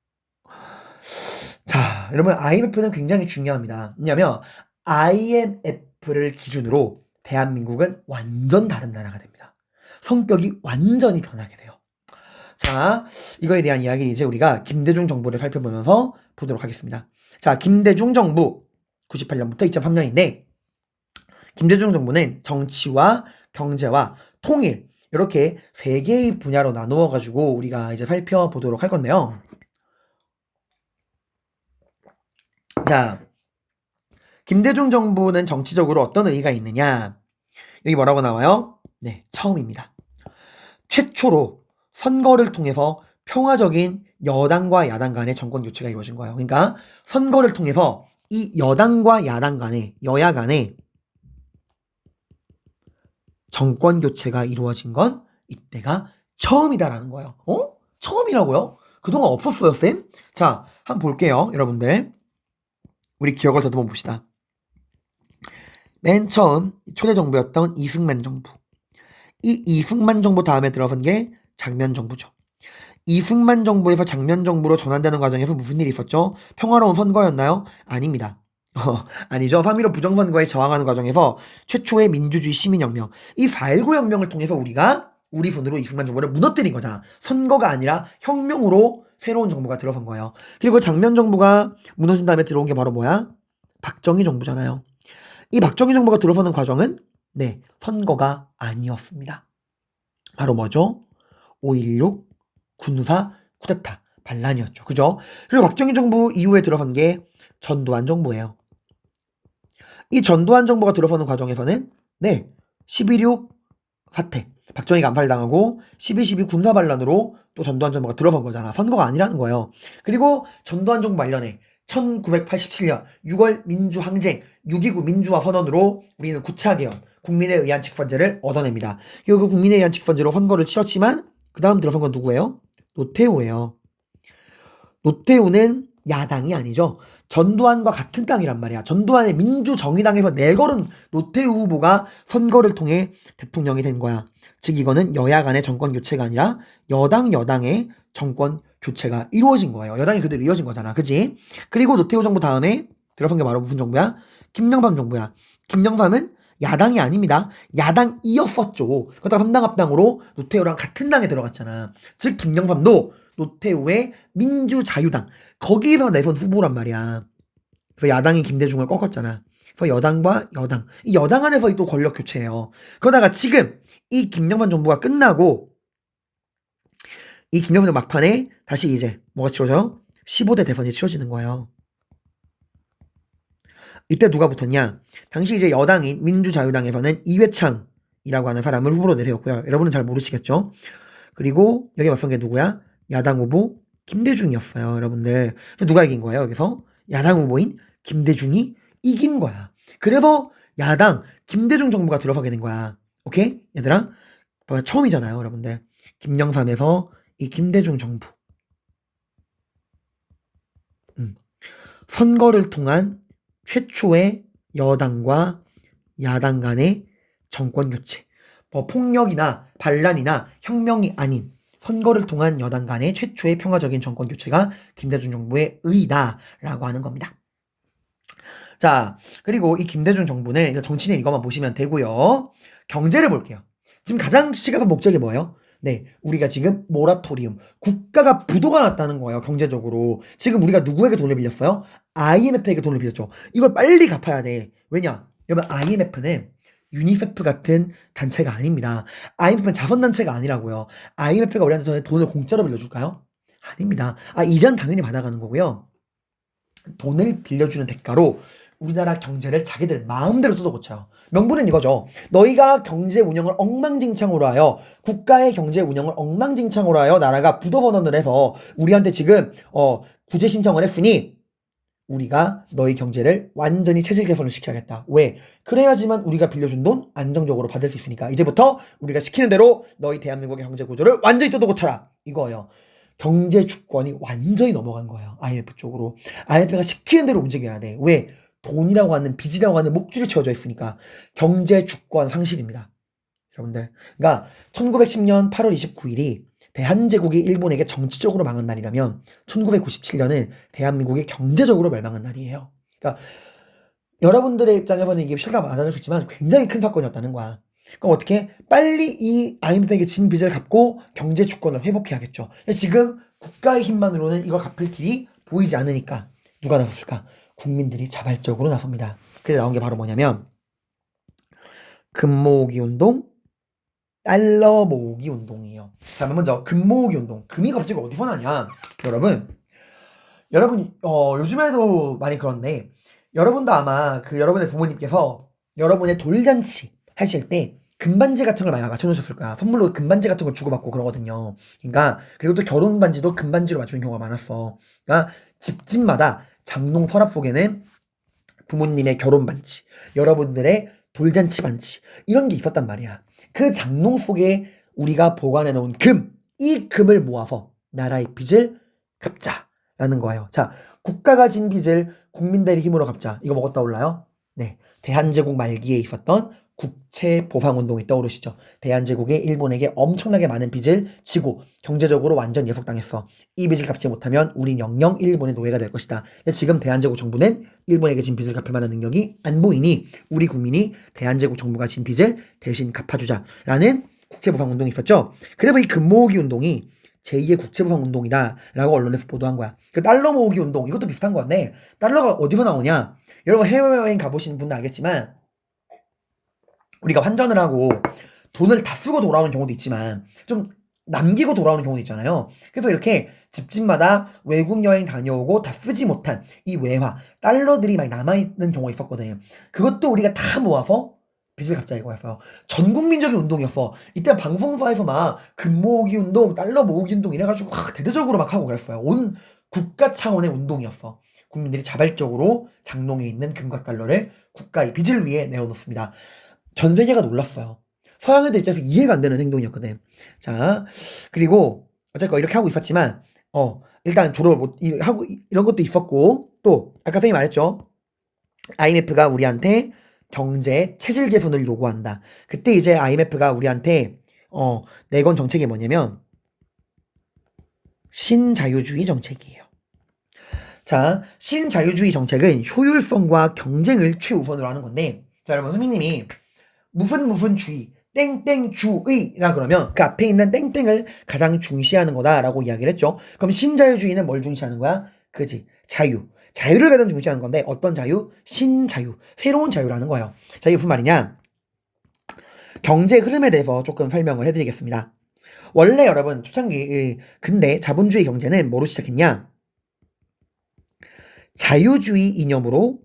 자, 여러분 IMF는 굉장히 중요합니다. 왜냐하면 IMF를 기준으로 대한민국은 완전 다른 나라가 됩니다. 성격이 완전히 변하게 돼요. 자, 이거에 대한 이야기를 이제 우리가 김대중 정부를 살펴보면서 보도록 하겠습니다. 자, 김대중 정부 98년부터 2003년인데 김대중 정부는 정치와 경제와 통일 이렇게 세 개의 분야로 나누어 가지고 우리가 이제 살펴보도록 할 건데요. 자, 김대중 정부는 정치적으로 어떤 의의가 있느냐? 여기 뭐라고 나와요? 네, 처음입니다. 최초로 선거를 통해서 평화적인 여당과 야당 간의 정권 교체가 이루어진 거예요. 그러니까 선거를 통해서 이 여당과 야당 간의, 여야 간의 정권 교체가 이루어진 건 이때가 처음이다라는 거예요. 처음이라고요? 그동안 없었어요, 쌤? 자, 한번 볼게요, 여러분들. 우리 기억을 더듬어 봅시다. 맨 처음 초대 정부였던 이승만 정부. 이 이승만 정부 다음에 들어선 게 장면 정부죠. 이승만 정부에서 장면 정부로 전환되는 과정에서 무슨 일이 있었죠? 평화로운 선거였나요? 아닙니다. 아니죠. 3.15 부정선거에 저항하는 과정에서 최초의 민주주의 시민혁명, 이 4.19 혁명을 통해서 우리가 우리 손으로 이승만 정부를 무너뜨린 거잖아. 선거가 아니라 혁명으로 새로운 정부가 들어선 거예요. 그리고 장면 정부가 무너진 다음에 들어온 게 바로 뭐야? 박정희 정부잖아요. 이 박정희 정부가 들어서는 과정은 네, 선거가 아니었습니다. 바로 뭐죠? 5.16 군사 쿠데타 반란이었죠. 그죠? 그리고 박정희 정부 이후에 들어선 게 전두환 정부예요. 이 전두환 정부가 들어서는 과정에서는 네, 11.6 사태, 박정희가 암살당하고 12.12 군사 반란으로 또 전두환 정부가 들어선 거잖아. 선거가 아니라는 거예요. 그리고 전두환 정부 말년에 1987년 6월 민주항쟁 6.29 민주화 선언으로 우리는 9차 개헌, 국민에 의한 직선제를 얻어냅니다. 그리고 그 국민에 의한 직선제로 선거를 치렀지만 그 다음 들어선 건 누구예요? 노태우예요. 노태우는 야당이 아니죠. 전두환과 같은 당이란 말이야. 전두환의 민주정의당에서 내걸은 노태우 후보가 선거를 통해 대통령이 된 거야. 즉 이거는 여야 간의 정권 교체가 아니라 여당의 정권 교체가 이루어진 거예요. 여당이 그대로 이어진 거잖아. 그지? 그리고 노태우 정부 다음에 들어선 게 바로 무슨 정부야? 김영삼 정부야. 김영삼은 야당이 아닙니다. 야당이었었죠. 그러다가 3당 합당으로 노태우랑 같은 당에 들어갔잖아. 즉 김영삼도 노태우의 민주자유당 거기에서 내선 후보란 말이야. 그래서 야당이 김대중을 꺾었잖아. 그래서 여당과 여당, 이 여당 안에서 또 권력 교체예요. 그러다가 지금 이 김영삼 정부가 끝나고 이 김영삼 막판에 다시 이제 뭐가 치러져요? 15대 대선이 치러지는 거예요. 이때 누가 붙었냐? 당시 이제 여당인 민주자유당에서는 이회창이라고 하는 사람을 후보로 내세웠고요. 여러분은 잘 모르시겠죠? 그리고 여기 맞선 게 누구야? 야당 후보 김대중이었어요, 여러분들. 그래서 누가 이긴 거예요, 여기서? 야당 후보인 김대중이 이긴 거야. 그래서 야당 김대중 정부가 들어서게 된 거야. 오케이? 얘들아? 처음이잖아요, 여러분들. 김영삼에서 이 김대중 정부. 선거를 통한 최초의 여당과 야당 간의 정권 교체. 뭐 폭력이나 반란이나 혁명이 아닌 선거를 통한 여당 간의 최초의 평화적인 정권 교체가 김대중 정부의 의의다라고 하는 겁니다. 자, 그리고 이 김대중 정부는 정치는 이것만 보시면 되고요. 경제를 볼게요. 지금 가장 시급한 목적이 뭐예요? 네, 우리가 지금 모라토리움, 국가가 부도가 났다는 거예요, 경제적으로. 지금 우리가 누구에게 돈을 빌렸어요? IMF에게 돈을 빌렸죠. 이걸 빨리 갚아야 돼. 왜냐? 여러분, IMF는 유니세프 같은 단체가 아닙니다. IMF는 자선단체가 아니라고요. IMF가 우리한테 돈을 공짜로 빌려줄까요? 아닙니다. 이자는 당연히 받아가는 거고요. 돈을 빌려주는 대가로 우리나라 경제를 자기들 마음대로 쏟아고쳐요. 명분은 이거죠. 너희가 경제 운영을 엉망진창으로 하여, 국가의 경제 운영을 엉망진창으로 하여 나라가 부도선언을 해서 우리한테 지금 구제 신청을 했으니 우리가 너희 경제를 완전히 체질 개선을 시켜야겠다. 왜? 그래야지만 우리가 빌려준 돈 안정적으로 받을 수 있으니까 이제부터 우리가 시키는 대로 너희 대한민국의 경제 구조를 완전히 뜯어고쳐라. 이거예요. 경제 주권이 완전히 넘어간 거예요. IMF 쪽으로. IMF가 시키는 대로 움직여야 돼. 왜? 돈이라고 하는, 빚이라고 하는 목줄이 채워져 있으니까. 경제 주권 상실입니다, 여러분들. 그러니까 1910년 8월 29일이 대한제국이 일본에게 정치적으로 망한 날이라면 1997년은 대한민국이 경제적으로 멸망한 날이에요. 그러니까 여러분들의 입장에서는 이게 실감 안 하실 수 있지만 굉장히 큰 사건이었다는 거야. 그럼 어떻게? 빨리 이 IMF에게 진 빚을 갚고 경제 주권을 회복해야겠죠. 지금 국가의 힘만으로는 이걸 갚을 길이 보이지 않으니까 누가 나섰을까? 국민들이 자발적으로 나섭니다. 그래서 나온 게 바로 뭐냐면 금 모으기 운동, 달러 모으기 운동이에요. 자, 먼저 금 모으기 운동. 금이 갑자기 어디서 나냐? 여러분 요즘에도 많이 그런데 여러분도 아마 여러분의 부모님께서 여러분의 돌잔치 하실 때 금반지 같은 걸 많이 맞춰놓으셨을 거야. 선물로 금반지 같은 걸 주고받고 그러거든요. 그러니까 그리고 또 결혼 반지도 금반지로 맞추는 경우가 많았어. 그러니까 집집마다 장롱 서랍 속에는 부모님의 결혼 반지, 여러분들의 돌잔치 반지 이런 게 있었단 말이야. 그 장롱 속에 우리가 보관해 놓은 이 금을 모아서 나라의 빚을 갚자라는 거예요. 자, 국가가 진 빚을 국민들의 힘으로 갚자. 이거 뭐가 떠올라요? 네, 대한제국 말기에 있었던 국채보상운동이 떠오르시죠. 대한제국이 일본에게 엄청나게 많은 빚을 지고 경제적으로 완전 예속당했어. 이 빚을 갚지 못하면 우린 영영 일본의 노예가 될 것이다. 근데 지금 대한제국 정부는 일본에게 진 빚을 갚을 만한 능력이 안 보이니 우리 국민이 대한제국 정부가 진 빚을 대신 갚아주자라는 국채보상운동이 있었죠. 그래서 이 금모으기 운동이 제2의 국채보상운동이다 라고 언론에서 보도한 거야. 그 달러 모으기 운동, 이것도 비슷한 건데 달러가 어디서 나오냐? 여러분 해외여행 가보신 분들 알겠지만 우리가 환전을 하고 돈을 다 쓰고 돌아오는 경우도 있지만 좀 남기고 돌아오는 경우도 있잖아요. 그래서 이렇게 집집마다 외국 여행 다녀오고 다 쓰지 못한 이 외화, 달러들이 많이 남아있는 경우가 있었거든요. 그것도 우리가 다 모아서 빚을 갚자 이거였어요. 전 국민적인 운동이었어. 이때 방송사에서 막 금 모으기 운동, 달러 모으기 운동 이래가지고 막 대대적으로 막 하고 그랬어요. 온 국가 차원의 운동이었어. 국민들이 자발적으로 장롱에 있는 금과 달러를 국가의 빚을 위해 내어놓습니다. 전 세계가 놀랐어요. 서양 애들 입장에서 이해가 안 되는 행동이었거든. 자, 그리고 어쨌건 이렇게 하고 있었지만 일단 주로 하고 이런 것도 있었고 또 아까 선생님이 말했죠. IMF가 우리한테 경제 체질 개선을 요구한다. 그때 이제 IMF가 우리한테 내건 정책이 뭐냐면 신자유주의 정책이에요. 자, 신자유주의 정책은 효율성과 경쟁을 최우선으로 하는 건데 자, 여러분 선생님이 무슨 주의, 땡땡주의라 그러면 그 앞에 있는 땡땡을 가장 중시하는 거다라고 이야기를 했죠. 그럼 신자유주의는 뭘 중시하는 거야? 그지? 자유. 자유를 가장 중시하는 건데 어떤 자유? 신자유, 새로운 자유라는 거예요. 자, 이게 무슨 말이냐? 경제 흐름에 대해서 조금 설명을 해드리겠습니다. 원래 여러분 초창기 근대 자본주의 경제는 뭐로 시작했냐? 자유주의 이념으로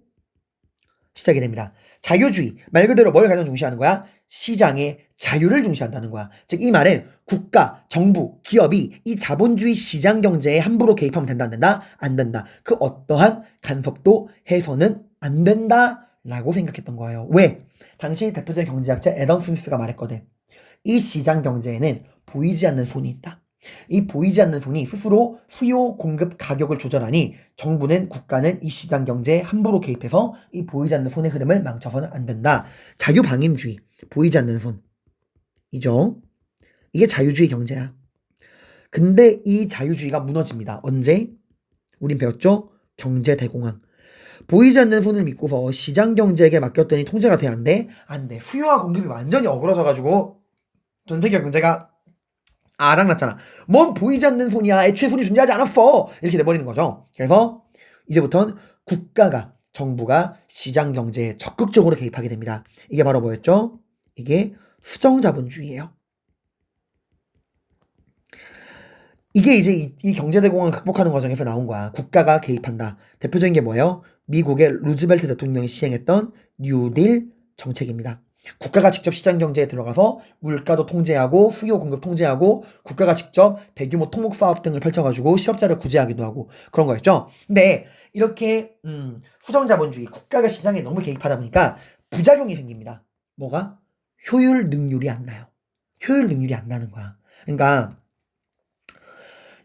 시작이 됩니다. 자유주의 말 그대로 뭘 가장 중시하는 거야? 시장의 자유를 중시한다는 거야. 즉 이 말은 국가, 정부, 기업이 이 자본주의 시장 경제에 함부로 개입하면 된다, 안 된다? 안 된다. 그 어떠한 간섭도 해서는 안 된다라고 생각했던 거예요. 왜? 당시 대표적인 경제학자 애덤 스미스가 말했거든. 이 시장 경제에는 보이지 않는 손이 있다. 이 보이지 않는 손이 스스로 수요, 공급, 가격을 조절하니 정부는 국가는 이 시장 경제에 함부로 개입해서 이 보이지 않는 손의 흐름을 망쳐서는 안 된다. 자유방임주의, 보이지 않는 손이죠. 이게 자유주의 경제야. 근데 이 자유주의가 무너집니다. 언제? 우린 배웠죠? 경제대공황. 보이지 않는 손을 믿고서 시장 경제에게 맡겼더니 통제가 돼야 안 돼? 안 돼. 수요와 공급이 완전히 어그러져가지고 전 세계 경제가 아장났잖아. 뭔 보이지 않는 손이야. 애초에 손이 존재하지 않았어. 이렇게 돼버리는 거죠. 그래서 이제부터는 국가가, 정부가 시장 경제에 적극적으로 개입하게 됩니다. 이게 바로 뭐였죠? 이게 수정자본주의예요. 이게 이제 이 경제대공황을 극복하는 과정에서 나온 거야. 국가가 개입한다. 대표적인 게 뭐예요? 미국의 루즈벨트 대통령이 시행했던 뉴딜 정책입니다. 국가가 직접 시장 경제에 들어가서 물가도 통제하고 수요 공급 통제하고 국가가 직접 대규모 토목 사업 등을 펼쳐가지고 실업자를 구제하기도 하고 그런 거였죠. 근데 이렇게 수정자본주의 국가가 시장에 너무 개입하다 보니까 부작용이 생깁니다. 뭐가? 효율 능률이 안 나요. 효율 능률이 안 나는 거야. 그러니까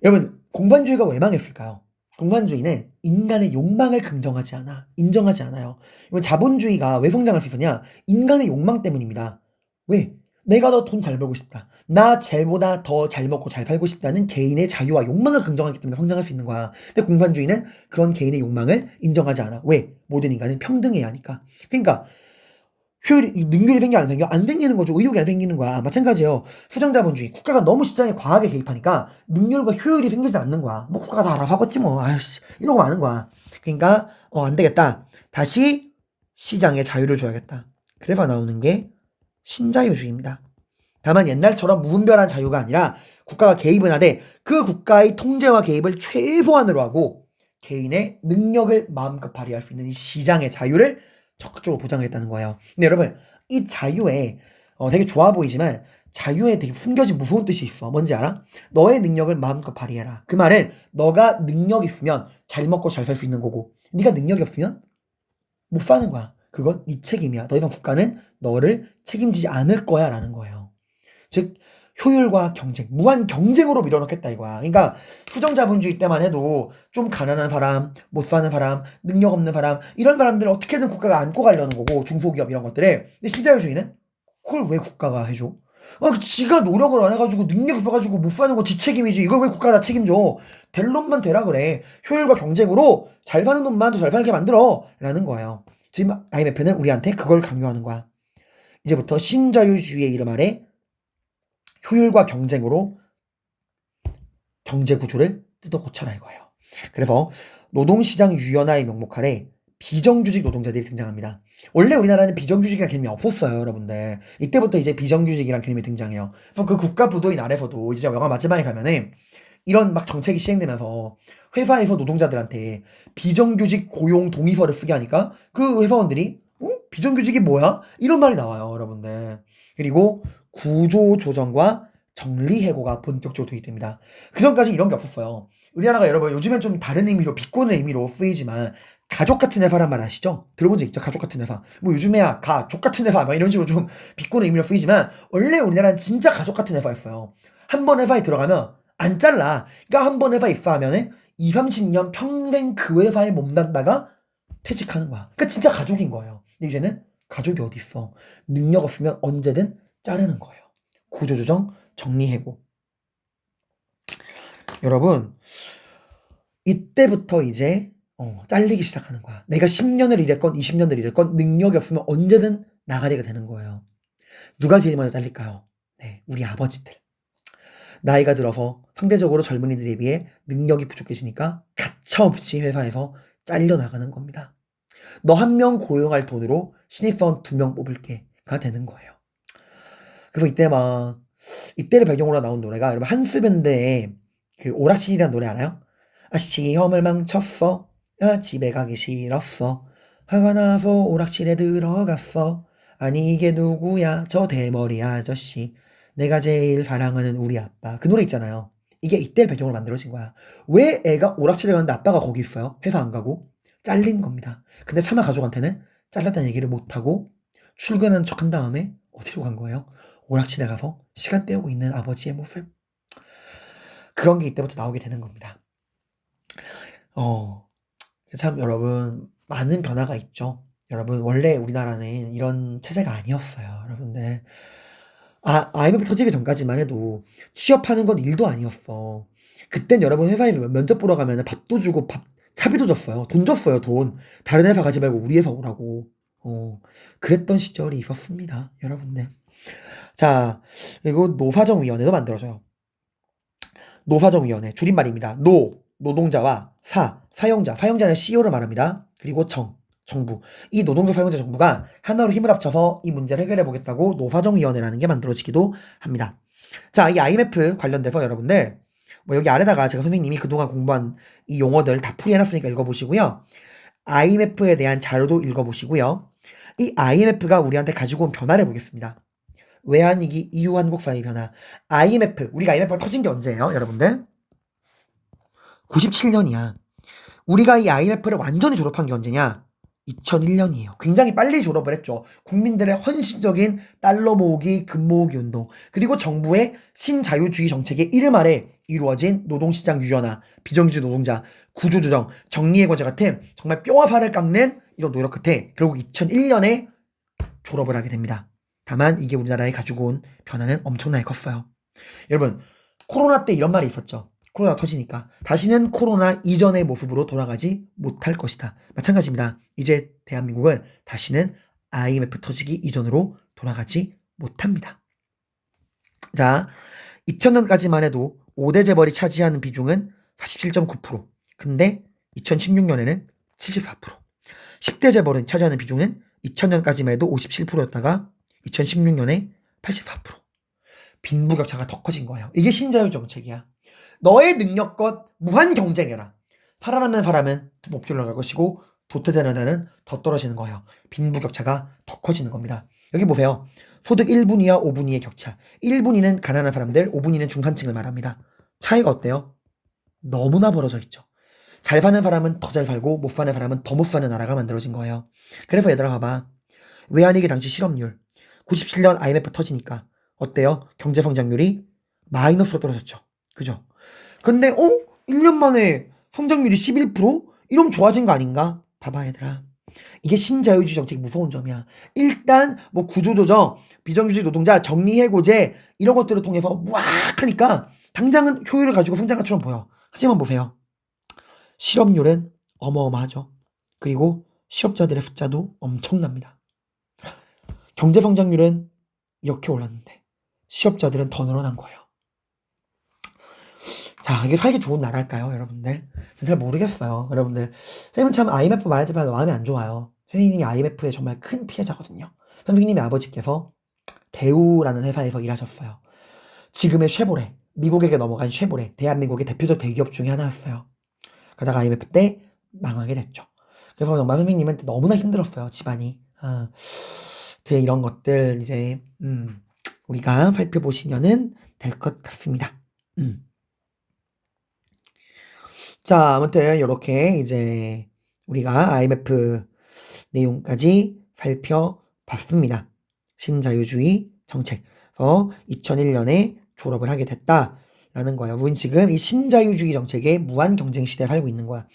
여러분 공산주의가 왜 망했을까요? 공산주의는 인간의 욕망을 긍정하지 않아. 인정하지 않아요. 이건 자본주의가 왜 성장할 수 있었냐? 인간의 욕망 때문입니다. 왜? 내가 더 돈 잘 벌고 싶다. 나 쟤보다 더 잘 먹고 잘 살고 싶다는 개인의 자유와 욕망을 긍정하기 때문에 성장할 수 있는 거야. 근데 공산주의는 그런 개인의 욕망을 인정하지 않아. 왜? 모든 인간은 평등해야 하니까. 그러니까 능률이 생겨 안 생겨? 안 생기는 거죠. 의욕이 안 생기는 거야. 마찬가지예요. 수정자본주의. 국가가 너무 시장에 과하게 개입하니까 능률과 효율이 생기지 않는 거야. 뭐 국가가 다 알아서 하겠지 뭐. 아유씨. 이러고 마는 거야. 그러니까 안 되겠다. 다시 시장에 자유를 줘야겠다. 그래서 나오는 게 신자유주의입니다. 다만 옛날처럼 무분별한 자유가 아니라 국가가 개입은 하되 그 국가의 통제와 개입을 최소한으로 하고 개인의 능력을 마음껏 발휘할 수 있는 이 시장의 자유를 적극적으로 보장하겠다는 거예요. 근데 여러분 이 자유에 되게 좋아 보이지만 자유에 되게 숨겨진 무서운 뜻이 있어. 뭔지 알아? 너의 능력을 마음껏 발휘해라. 그 말은 너가 능력 있으면 잘 먹고 잘 살 수 있는 거고 네가 능력이 없으면 못 사는 거야. 그건 네 책임이야. 더 이상 국가는 너를 책임지지 않을 거야 라는 거예요. 즉 효율과 경쟁, 무한 경쟁으로 밀어넣겠다 이거야. 그러니까 수정자본주의 때만 해도 좀 가난한 사람, 못 사는 사람, 능력 없는 사람 이런 사람들을 어떻게든 국가가 안고 가려는 거고 중소기업 이런 것들을. 근데 신자유주의는 그걸 왜 국가가 해줘? 지가 노력을 안 해가지고 능력 있어가지고 못 사는 거 지 책임이지. 이걸 왜 국가가 다 책임져? 될 놈만 되라 그래. 효율과 경쟁으로 잘 사는 놈만 더 잘 살게 만들어 라는 거예요. 지금 IMF는 우리한테 그걸 강요하는 거야. 이제부터 신자유주의의 이름 아래 효율과 경쟁으로 경제 구조를 뜯어 고쳐라 이거예요. 그래서 노동시장 유연화의 명목 아래 비정규직 노동자들이 등장합니다. 원래 우리나라는 비정규직이라는 개념이 없었어요, 여러분들. 이때부터 이제 비정규직이라는 개념이 등장해요. 그래서 그 국가 부도인 아래서도 이제 영화 마지막에 가면은 이런 막 정책이 시행되면서 회사에서 노동자들한테 비정규직 고용 동의서를 쓰게 하니까 그 회사원들이 비정규직이 뭐야? 이런 말이 나와요, 여러분들. 그리고 구조조정과 정리해고가 본격적으로 도입됩니다. 그 전까지 이런 게 없었어요. 우리나라가 여러분 요즘엔 좀 다른 의미로 비꼬는 의미로 쓰이지만 가족 같은 회사란 말 아시죠? 들어본 적 있죠? 가족 같은 회사. 뭐 요즘에야 가족 같은 회사 막 이런 식으로 좀 비꼬는 의미로 쓰이지만 원래 우리나라는 진짜 가족 같은 회사였어요. 한 번 회사에 들어가면 안 잘라. 그러니까 한 번 회사에 입사하면은 2, 30년 평생 그 회사에 몸담다가 퇴직하는 거야. 그러니까 진짜 가족인 거예요. 근데 이제는 가족이 어디 있어? 능력 없으면 언제든 자르는 거예요. 구조조정, 정리해고. 여러분 이때부터 이제 잘리기 시작하는 거야. 내가 10년을 일했건 20년을 일했건 능력이 없으면 언제든 나가리가 되는 거예요. 누가 제일 먼저 잘릴까요? 네, 우리 아버지들. 나이가 들어서 상대적으로 젊은이들에 비해 능력이 부족해지니까 가차없이 회사에서 잘려나가는 겁니다. 너 한 명 고용할 돈으로 신입사원 2명 뽑을게가 되는 거예요. 그래서 이때를 배경으로 나온 노래가 여러분 한스밴드의 그 오락실이라는 노래 알아요? 아 시험을 망쳤어. 아 집에 가기 싫었어. 화가 나서 오락실에 들어갔어. 아니 이게 누구야 저 대머리 아저씨. 내가 제일 사랑하는 우리 아빠. 그 노래 있잖아요. 이게 이때를 배경으로 만들어진 거야. 왜 애가 오락실에 가는데 아빠가 거기 있어요? 회사 안 가고? 잘린 겁니다. 근데 차마 가족한테는 잘렸다는 얘기를 못하고 출근하는 척 한 다음에 어디로 간 거예요? 오락실에 가서 시간 때우고 있는 아버지의 모습. 그런 게 이때부터 나오게 되는 겁니다. 참 여러분 많은 변화가 있죠. 여러분 원래 우리나라는 이런 체제가 아니었어요. 여러분들 IMF 터지기 전까지만 해도 취업하는 건 일도 아니었어. 그땐 여러분 회사에서 면접 보러 가면 밥도 주고 차비도 줬어요. 돈 줬어요, 돈. 다른 회사 가지 말고 우리 회사 오라고. 그랬던 시절이 있었습니다, 여러분들. 자, 그리고 노사정위원회도 만들어져요. 노사정위원회, 줄임말입니다. 노동자와 사용자는 CEO를 말합니다. 그리고 정부. 이 노동자, 사용자, 정부가 하나로 힘을 합쳐서 이 문제를 해결해 보겠다고 노사정위원회라는 게 만들어지기도 합니다. 자, 이 IMF 관련돼서 여러분들 여기 아래다가 제가 선생님이 그동안 공부한 이 용어들 다 풀이해놨으니까 읽어보시고요. IMF에 대한 자료도 읽어보시고요. 이 IMF가 우리한테 가지고 온 변화를 보겠습니다. 외환위기 이후 한국 사회 변화. 우리가 IMF가 터진 게 언제예요, 여러분들? 97년이야. 우리가 이 IMF를 완전히 졸업한 게 언제냐? 2001년이에요. 굉장히 빨리 졸업을 했죠. 국민들의 헌신적인 달러 모으기, 금 모으기 운동, 그리고 정부의 신자유주의 정책의 이름 아래 이루어진 노동시장 유연화, 비정규직 노동자, 구조조정, 정리해고제 같은 정말 뼈와 살을 깎는 이런 노력 끝에 결국 2001년에 졸업을 하게 됩니다. 다만 이게 우리나라에 가지고 온 변화는 엄청나게 컸어요. 여러분, 코로나 때 이런 말이 있었죠. 코로나 터지니까 다시는 코로나 이전의 모습으로 돌아가지 못할 것이다. 마찬가지입니다. 이제 대한민국은 다시는 IMF 터지기 이전으로 돌아가지 못합니다. 자, 2000년까지만 해도 5대 재벌이 차지하는 비중은 47.9%. 근데 2016년에는 74%. 10대 재벌은 차지하는 비중은 2000년까지만 해도 57%였다가 2016년에 84%. 빈부격차가 더 커진 거예요. 이게 신자유 정책이야. 너의 능력껏 무한 경쟁해라. 살아남는 사람은 목표를 갈 것이고 도태되는 데는 더 떨어지는 거예요. 빈부격차가 더 커지는 겁니다. 여기 보세요. 소득 1분위와 5분위의 격차. 1분위는 가난한 사람들, 5분위는 중산층을 말합니다. 차이가 어때요? 너무나 벌어져 있죠. 잘 사는 사람은 더 잘 살고 못 사는 사람은 더 못 사는 나라가 만들어진 거예요. 그래서 얘들아 봐봐. 외환위기 당시 실업률 97년 IMF 터지니까 어때요? 경제성장률이 마이너스로 떨어졌죠. 그죠? 근데 1년 만에 성장률이 11%? 이러면 좋아진 거 아닌가? 봐봐 얘들아. 이게 신자유주의 정책이 무서운 점이야. 일단 구조조정, 비정규직 노동자, 정리해고제 이런 것들을 통해서 막 하니까 당장은 효율을 가지고 성장한 것처럼 보여. 하지만 보세요. 실업률은 어마어마하죠. 그리고 실업자들의 숫자도 엄청납니다. 경제성장률은 이렇게 올랐는데 실업자들은 더 늘어난 거예요. 자, 이게 살기 좋은 나라일까요, 여러분들? 잘 모르겠어요, 여러분들. 선생님은 참 IMF 말할 때마다 마음이 안 좋아요. 선생님이 IMF의 정말 큰 피해자거든요. 선생님의 아버지께서 대우라는 회사에서 일하셨어요. 지금의 쉐보레, 미국에게 넘어간 쉐보레, 대한민국의 대표적 대기업 중에 하나였어요. 그러다가 IMF 때 망하게 됐죠. 그래서 정말 선생님한테 너무나 힘들었어요, 집안이. 이런 것들 이제 우리가 살펴보시면은 될 것 같습니다. 자, 아무튼 이렇게 이제 우리가 IMF 내용까지 살펴봤습니다. 신자유주의 정책에서 2001년에 졸업을 하게 됐다라는 거예요. 우린 지금 이 신자유주의 정책의 무한 경쟁 시대에 살고 있는 거야.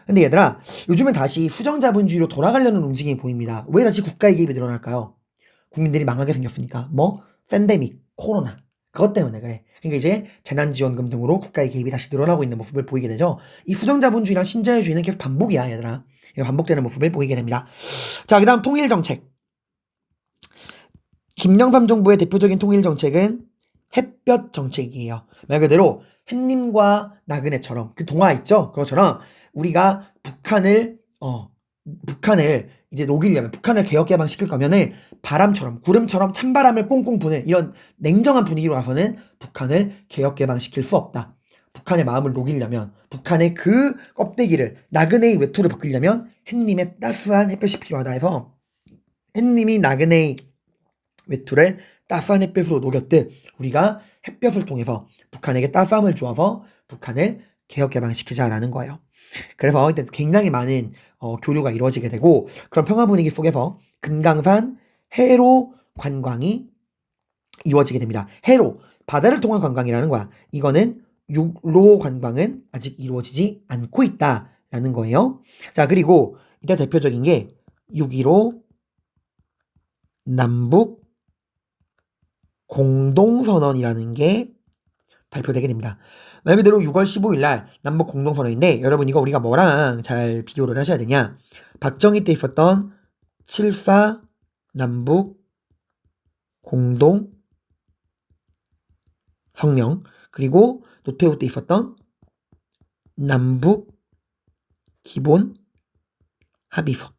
근데 얘들아, 요즘은 다시 수정자본주의로 돌아가려는 움직임이 보입니다. 왜 다시 국가의 개입이 늘어날까요? 국민들이 망하게 생겼으니까. 팬데믹, 코로나. 그것 때문에 그래. 그러니까 이제 재난지원금 등으로 국가의 개입이 다시 늘어나고 있는 모습을 보이게 되죠. 이 수정자본주의랑 신자유주의는 계속 반복이야, 얘들아. 반복되는 모습을 보이게 됩니다. 자, 그 다음 통일정책. 김영삼 정부의 대표적인 통일정책은 햇볕 정책이에요. 말 그대로 햇님과 나그네처럼 그 동화 있죠? 그것처럼 우리가 북한을 이제 녹이려면, 북한을 개혁 개방시킬 거면은 바람처럼, 구름처럼 찬바람을 꽁꽁 부는 이런 냉정한 분위기로 가서는 북한을 개혁 개방시킬 수 없다. 북한의 마음을 녹이려면, 북한의 그 껍데기를, 나그네의 외투를 벗기려면 햇님의 따스한 햇볕이 필요하다 해서 햇님이 나그네의 외투를 따스한 햇볕으로 녹였듯 우리가 햇볕을 통해서 북한에게 따스함을 주어서 북한을 개혁 개방시키자라는 거예요. 그래서 이때 굉장히 많은 교류가 이루어지게 되고, 그런 평화 분위기 속에서 금강산 해로 관광이 이루어지게 됩니다. 해로, 바다를 통한 관광이라는 거야. 이거는 육로 관광은 아직 이루어지지 않고 있다라는 거예요. 자, 그리고 이때 대표적인 게 6.15 남북 공동선언이라는 게 발표되게 됩니다. 말 그대로 6월 15일 날 남북 공동선언인데, 여러분 이거 우리가 뭐랑 잘 비교를 하셔야 되냐? 박정희 때 있었던 7.4 남북 공동 성명, 그리고 노태우 때 있었던 남북 기본 합의서,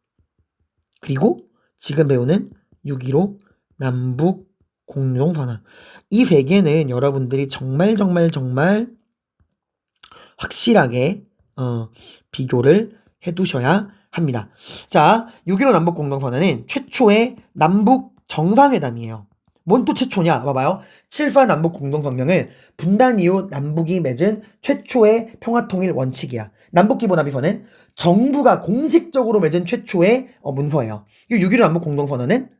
그리고 지금 배우는 6.15 남북 공동선언. 이 세 개는 여러분들이 정말 확실하게 비교를 해두셔야 합니다. 자, 6.15 남북 공동선언은 최초의 남북 정상회담이에요. 뭔 또 최초냐? 봐봐요. 7.4 남북 공동성명은 분단 이후 남북이 맺은 최초의 평화통일 원칙이야. 남북기본합의서는 정부가 공식적으로 맺은 최초의 문서예요. 6.15 남북 공동선언은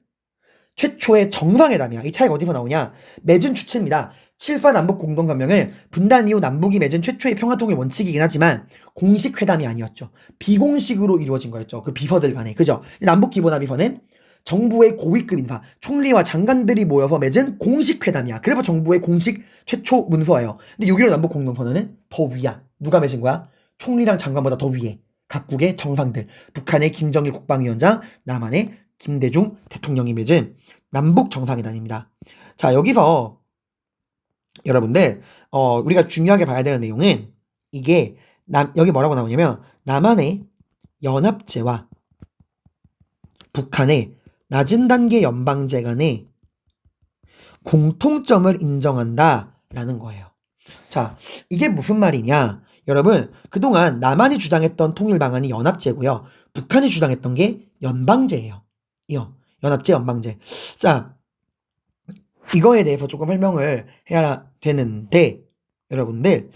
최초의 정상회담이야. 이 차이가 어디서 나오냐? 맺은 주체입니다. 7.4 남북 공동성명은 분단 이후 남북이 맺은 최초의 평화통일 원칙이긴 하지만 공식 회담이 아니었죠. 비공식으로 이루어진 거였죠. 그 비서들 간에. 그죠? 남북기본합의서는 정부의 고위급 인사, 총리와 장관들이 모여서 맺은 공식 회담이야. 그래서 정부의 공식 최초 문서예요. 근데 6.15 남북 공동선언은 더 위야. 누가 맺은 거야? 총리랑 장관보다 더 위에 각국의 정상들, 북한의 김정일 국방위원장, 남한의 김대중 대통령이 맺은 남북 정상회담입니다. 자, 여기서 여러분들 우리가 중요하게 봐야 되는 내용은 이게 여기 뭐라고 나오냐면 남한의 연합제와 북한의 낮은 단계 연방제 간의 공통점을 인정한다라는 거예요. 자, 이게 무슨 말이냐? 여러분, 그동안 남한이 주장했던 통일 방안이 연합제고요. 북한이 주장했던 게 연방제예요. 연합제, 연방제. 자, 이거에 대해서 조금 설명을 해야 되는데, 여러분들,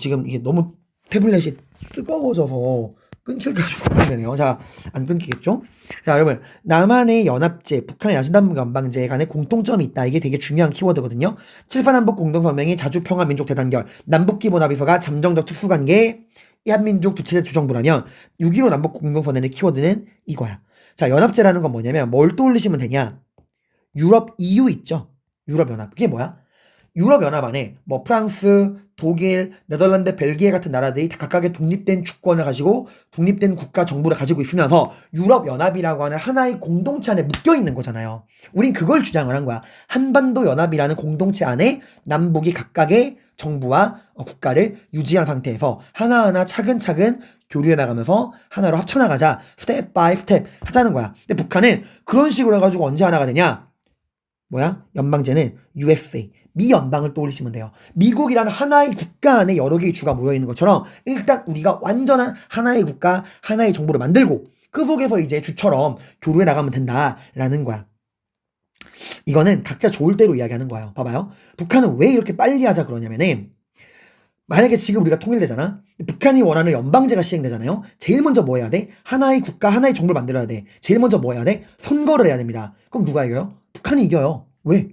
지금 이게 너무 태블릿이 뜨거워져서 끊길까 좀 고민되네요. 자, 안 끊기겠죠? 자, 여러분, 남한의 연합제, 북한의 야신단국 연방제 간의 공통점이 있다. 이게 되게 중요한 키워드거든요. 7.4 남북 공동성명이 자주평화민족 대단결, 남북기본합의서가 잠정적 특수관계, 한민족 두체제 주정부라면 6.15 남북 공동선언의 키워드는 이거야. 자, 연합제라는 건 뭐냐면 뭘 떠올리시면 되냐? 유럽 EU 있죠? 유럽연합. 그게 뭐야? 유럽연합 안에 뭐 프랑스, 독일, 네덜란드, 벨기에 같은 나라들이 다 각각의 독립된 주권을 가지고 독립된 국가 정부를 가지고 있으면서 유럽연합이라고 하는 하나의 공동체 안에 묶여있는 거잖아요. 우린 그걸 주장을 한 거야. 한반도 연합이라는 공동체 안에 남북이 각각의 정부와 국가를 유지한 상태에서 하나하나 차근차근 교류해 나가면서 하나로 합쳐나가자, 스텝 바이 스텝 하자는 거야. 근데 북한은 그런 식으로 해가지고 언제 하나가 되냐? 뭐야? 연방제는 USA, 미 연방을 떠올리시면 돼요. 미국이라는 하나의 국가 안에 여러 개의 주가 모여있는 것처럼 일단 우리가 완전한 하나의 국가, 하나의 정부를 만들고 그 속에서 이제 주처럼 교류해 나가면 된다라는 거야. 이거는 각자 좋을 대로 이야기하는 거예요. 봐봐요. 북한은 왜 이렇게 빨리 하자 그러냐면은, 만약에 지금 우리가 통일되잖아. 북한이 원하는 연방제가 시행되잖아요. 제일 먼저 뭐 해야 돼? 하나의 국가, 하나의 정부를 만들어야 돼. 제일 먼저 뭐 해야 돼? 선거를 해야 됩니다. 그럼 누가 이겨요? 북한이 이겨요. 왜?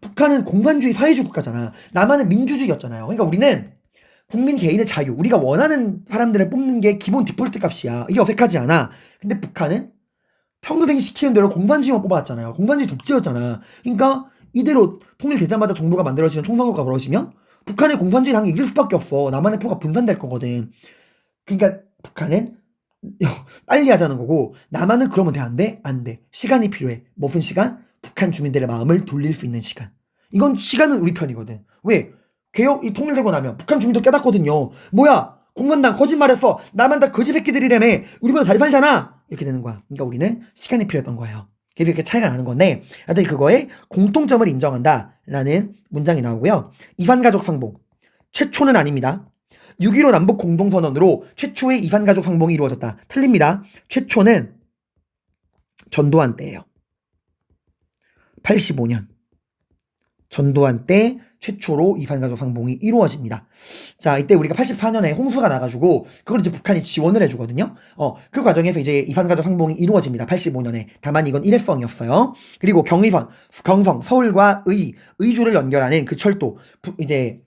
북한은 공산주의 사회주의 국가잖아. 남한은 민주주의였잖아요. 그러니까 우리는 국민 개인의 자유, 우리가 원하는 사람들을 뽑는 게 기본 디폴트 값이야. 이게 어색하지 않아. 근데 북한은 평생 시키는 대로 공산주의만 뽑아왔잖아요. 공산주의 독재였잖아. 그러니까 이대로 통일되자마자 정부가 만들어지는 총선거가 벌어지면 북한의 공산주의 당이 이길 수밖에 없어. 남한의 표가 분산될 거거든. 그러니까 북한은 빨리 하자는 거고, 남한은 그러면 돼? 안 돼? 안 돼. 시간이 필요해. 무슨 시간? 북한 주민들의 마음을 돌릴 수 있는 시간. 이건 시간은 우리 편이거든. 왜? 개혁이 통일되고 나면 북한 주민도 깨닫거든요. 뭐야? 공무원당 거짓말했어. 나만 다 거지 새끼들이라며. 우리보다 잘 살잖아. 이렇게 되는 거야. 그러니까 우리는 시간이 필요했던 거예요. 그래서 이렇게 차이가 나는 건데, 하여튼 그거에 공통점을 인정한다라는 문장이 나오고요. 이산가족 상봉. 최초는 아닙니다. 6.15 남북 공동선언으로 최초의 이산가족 상봉이 이루어졌다. 틀립니다. 최초는 전두환 때예요. 85년. 전두환 때 최초로 이산가족 상봉이 이루어집니다. 자, 이때 우리가 84년에 홍수가 나가지고 그걸 이제 북한이 지원을 해주거든요. 그 과정에서 이제 이산가족 상봉이 이루어집니다. 85년에. 다만 이건 일회성이었어요. 그리고 경의선, 경성, 서울과 의주를 연결하는 그 철도, 이제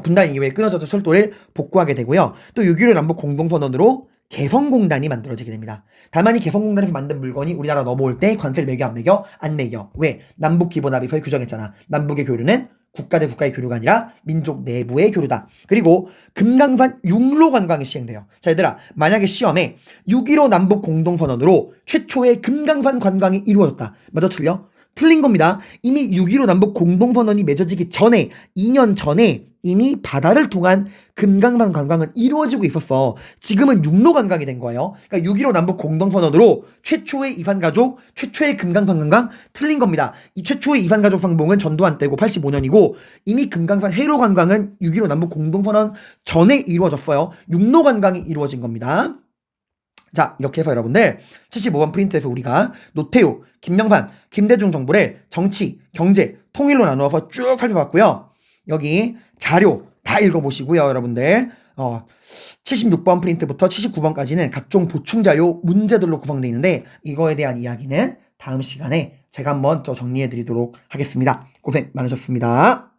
분단 이후에 끊어졌던 철도를 복구하게 되고요. 또 6.15 남북 공동선언으로 개성공단이 만들어지게 됩니다. 다만 이 개성공단에서 만든 물건이 우리나라 넘어올 때 관세를 매겨 안 매겨? 안 매겨. 왜? 남북기본합의서에 규정했잖아. 남북의 교류는 국가 대 국가의 교류가 아니라 민족 내부의 교류다. 그리고 금강산 육로 관광이 시행돼요. 자, 얘들아, 만약에 시험에 6.15 남북 공동선언으로 최초의 금강산 관광이 이루어졌다. 맞아, 틀려? 틀린 겁니다. 이미 6.15 남북 공동선언이 맺어지기 전에 2년 전에 이미 바다를 통한 금강산 관광은 이루어지고 있었어. 지금은 육로 관광이 된 거예요. 그러니까 6.15 남북 공동선언으로 최초의 이산가족, 최초의 금강산 관광 틀린 겁니다. 이 최초의 이산가족 상봉은 전두환 때고 85년이고 이미 금강산 해로 관광은 6.15 남북 공동선언 전에 이루어졌어요. 육로 관광이 이루어진 겁니다. 자, 이렇게 해서 여러분들 75번 프린트에서 우리가 노태우, 김영삼, 김대중 정부를 정치, 경제, 통일로 나누어서 쭉 살펴봤고요. 여기 자료 다 읽어보시고요, 여러분들. 76번 프린트부터 79번까지는 각종 보충 자료 문제들로 구성되어 있는데 이거에 대한 이야기는 다음 시간에 제가 한번 더 정리해 드리도록 하겠습니다. 고생 많으셨습니다.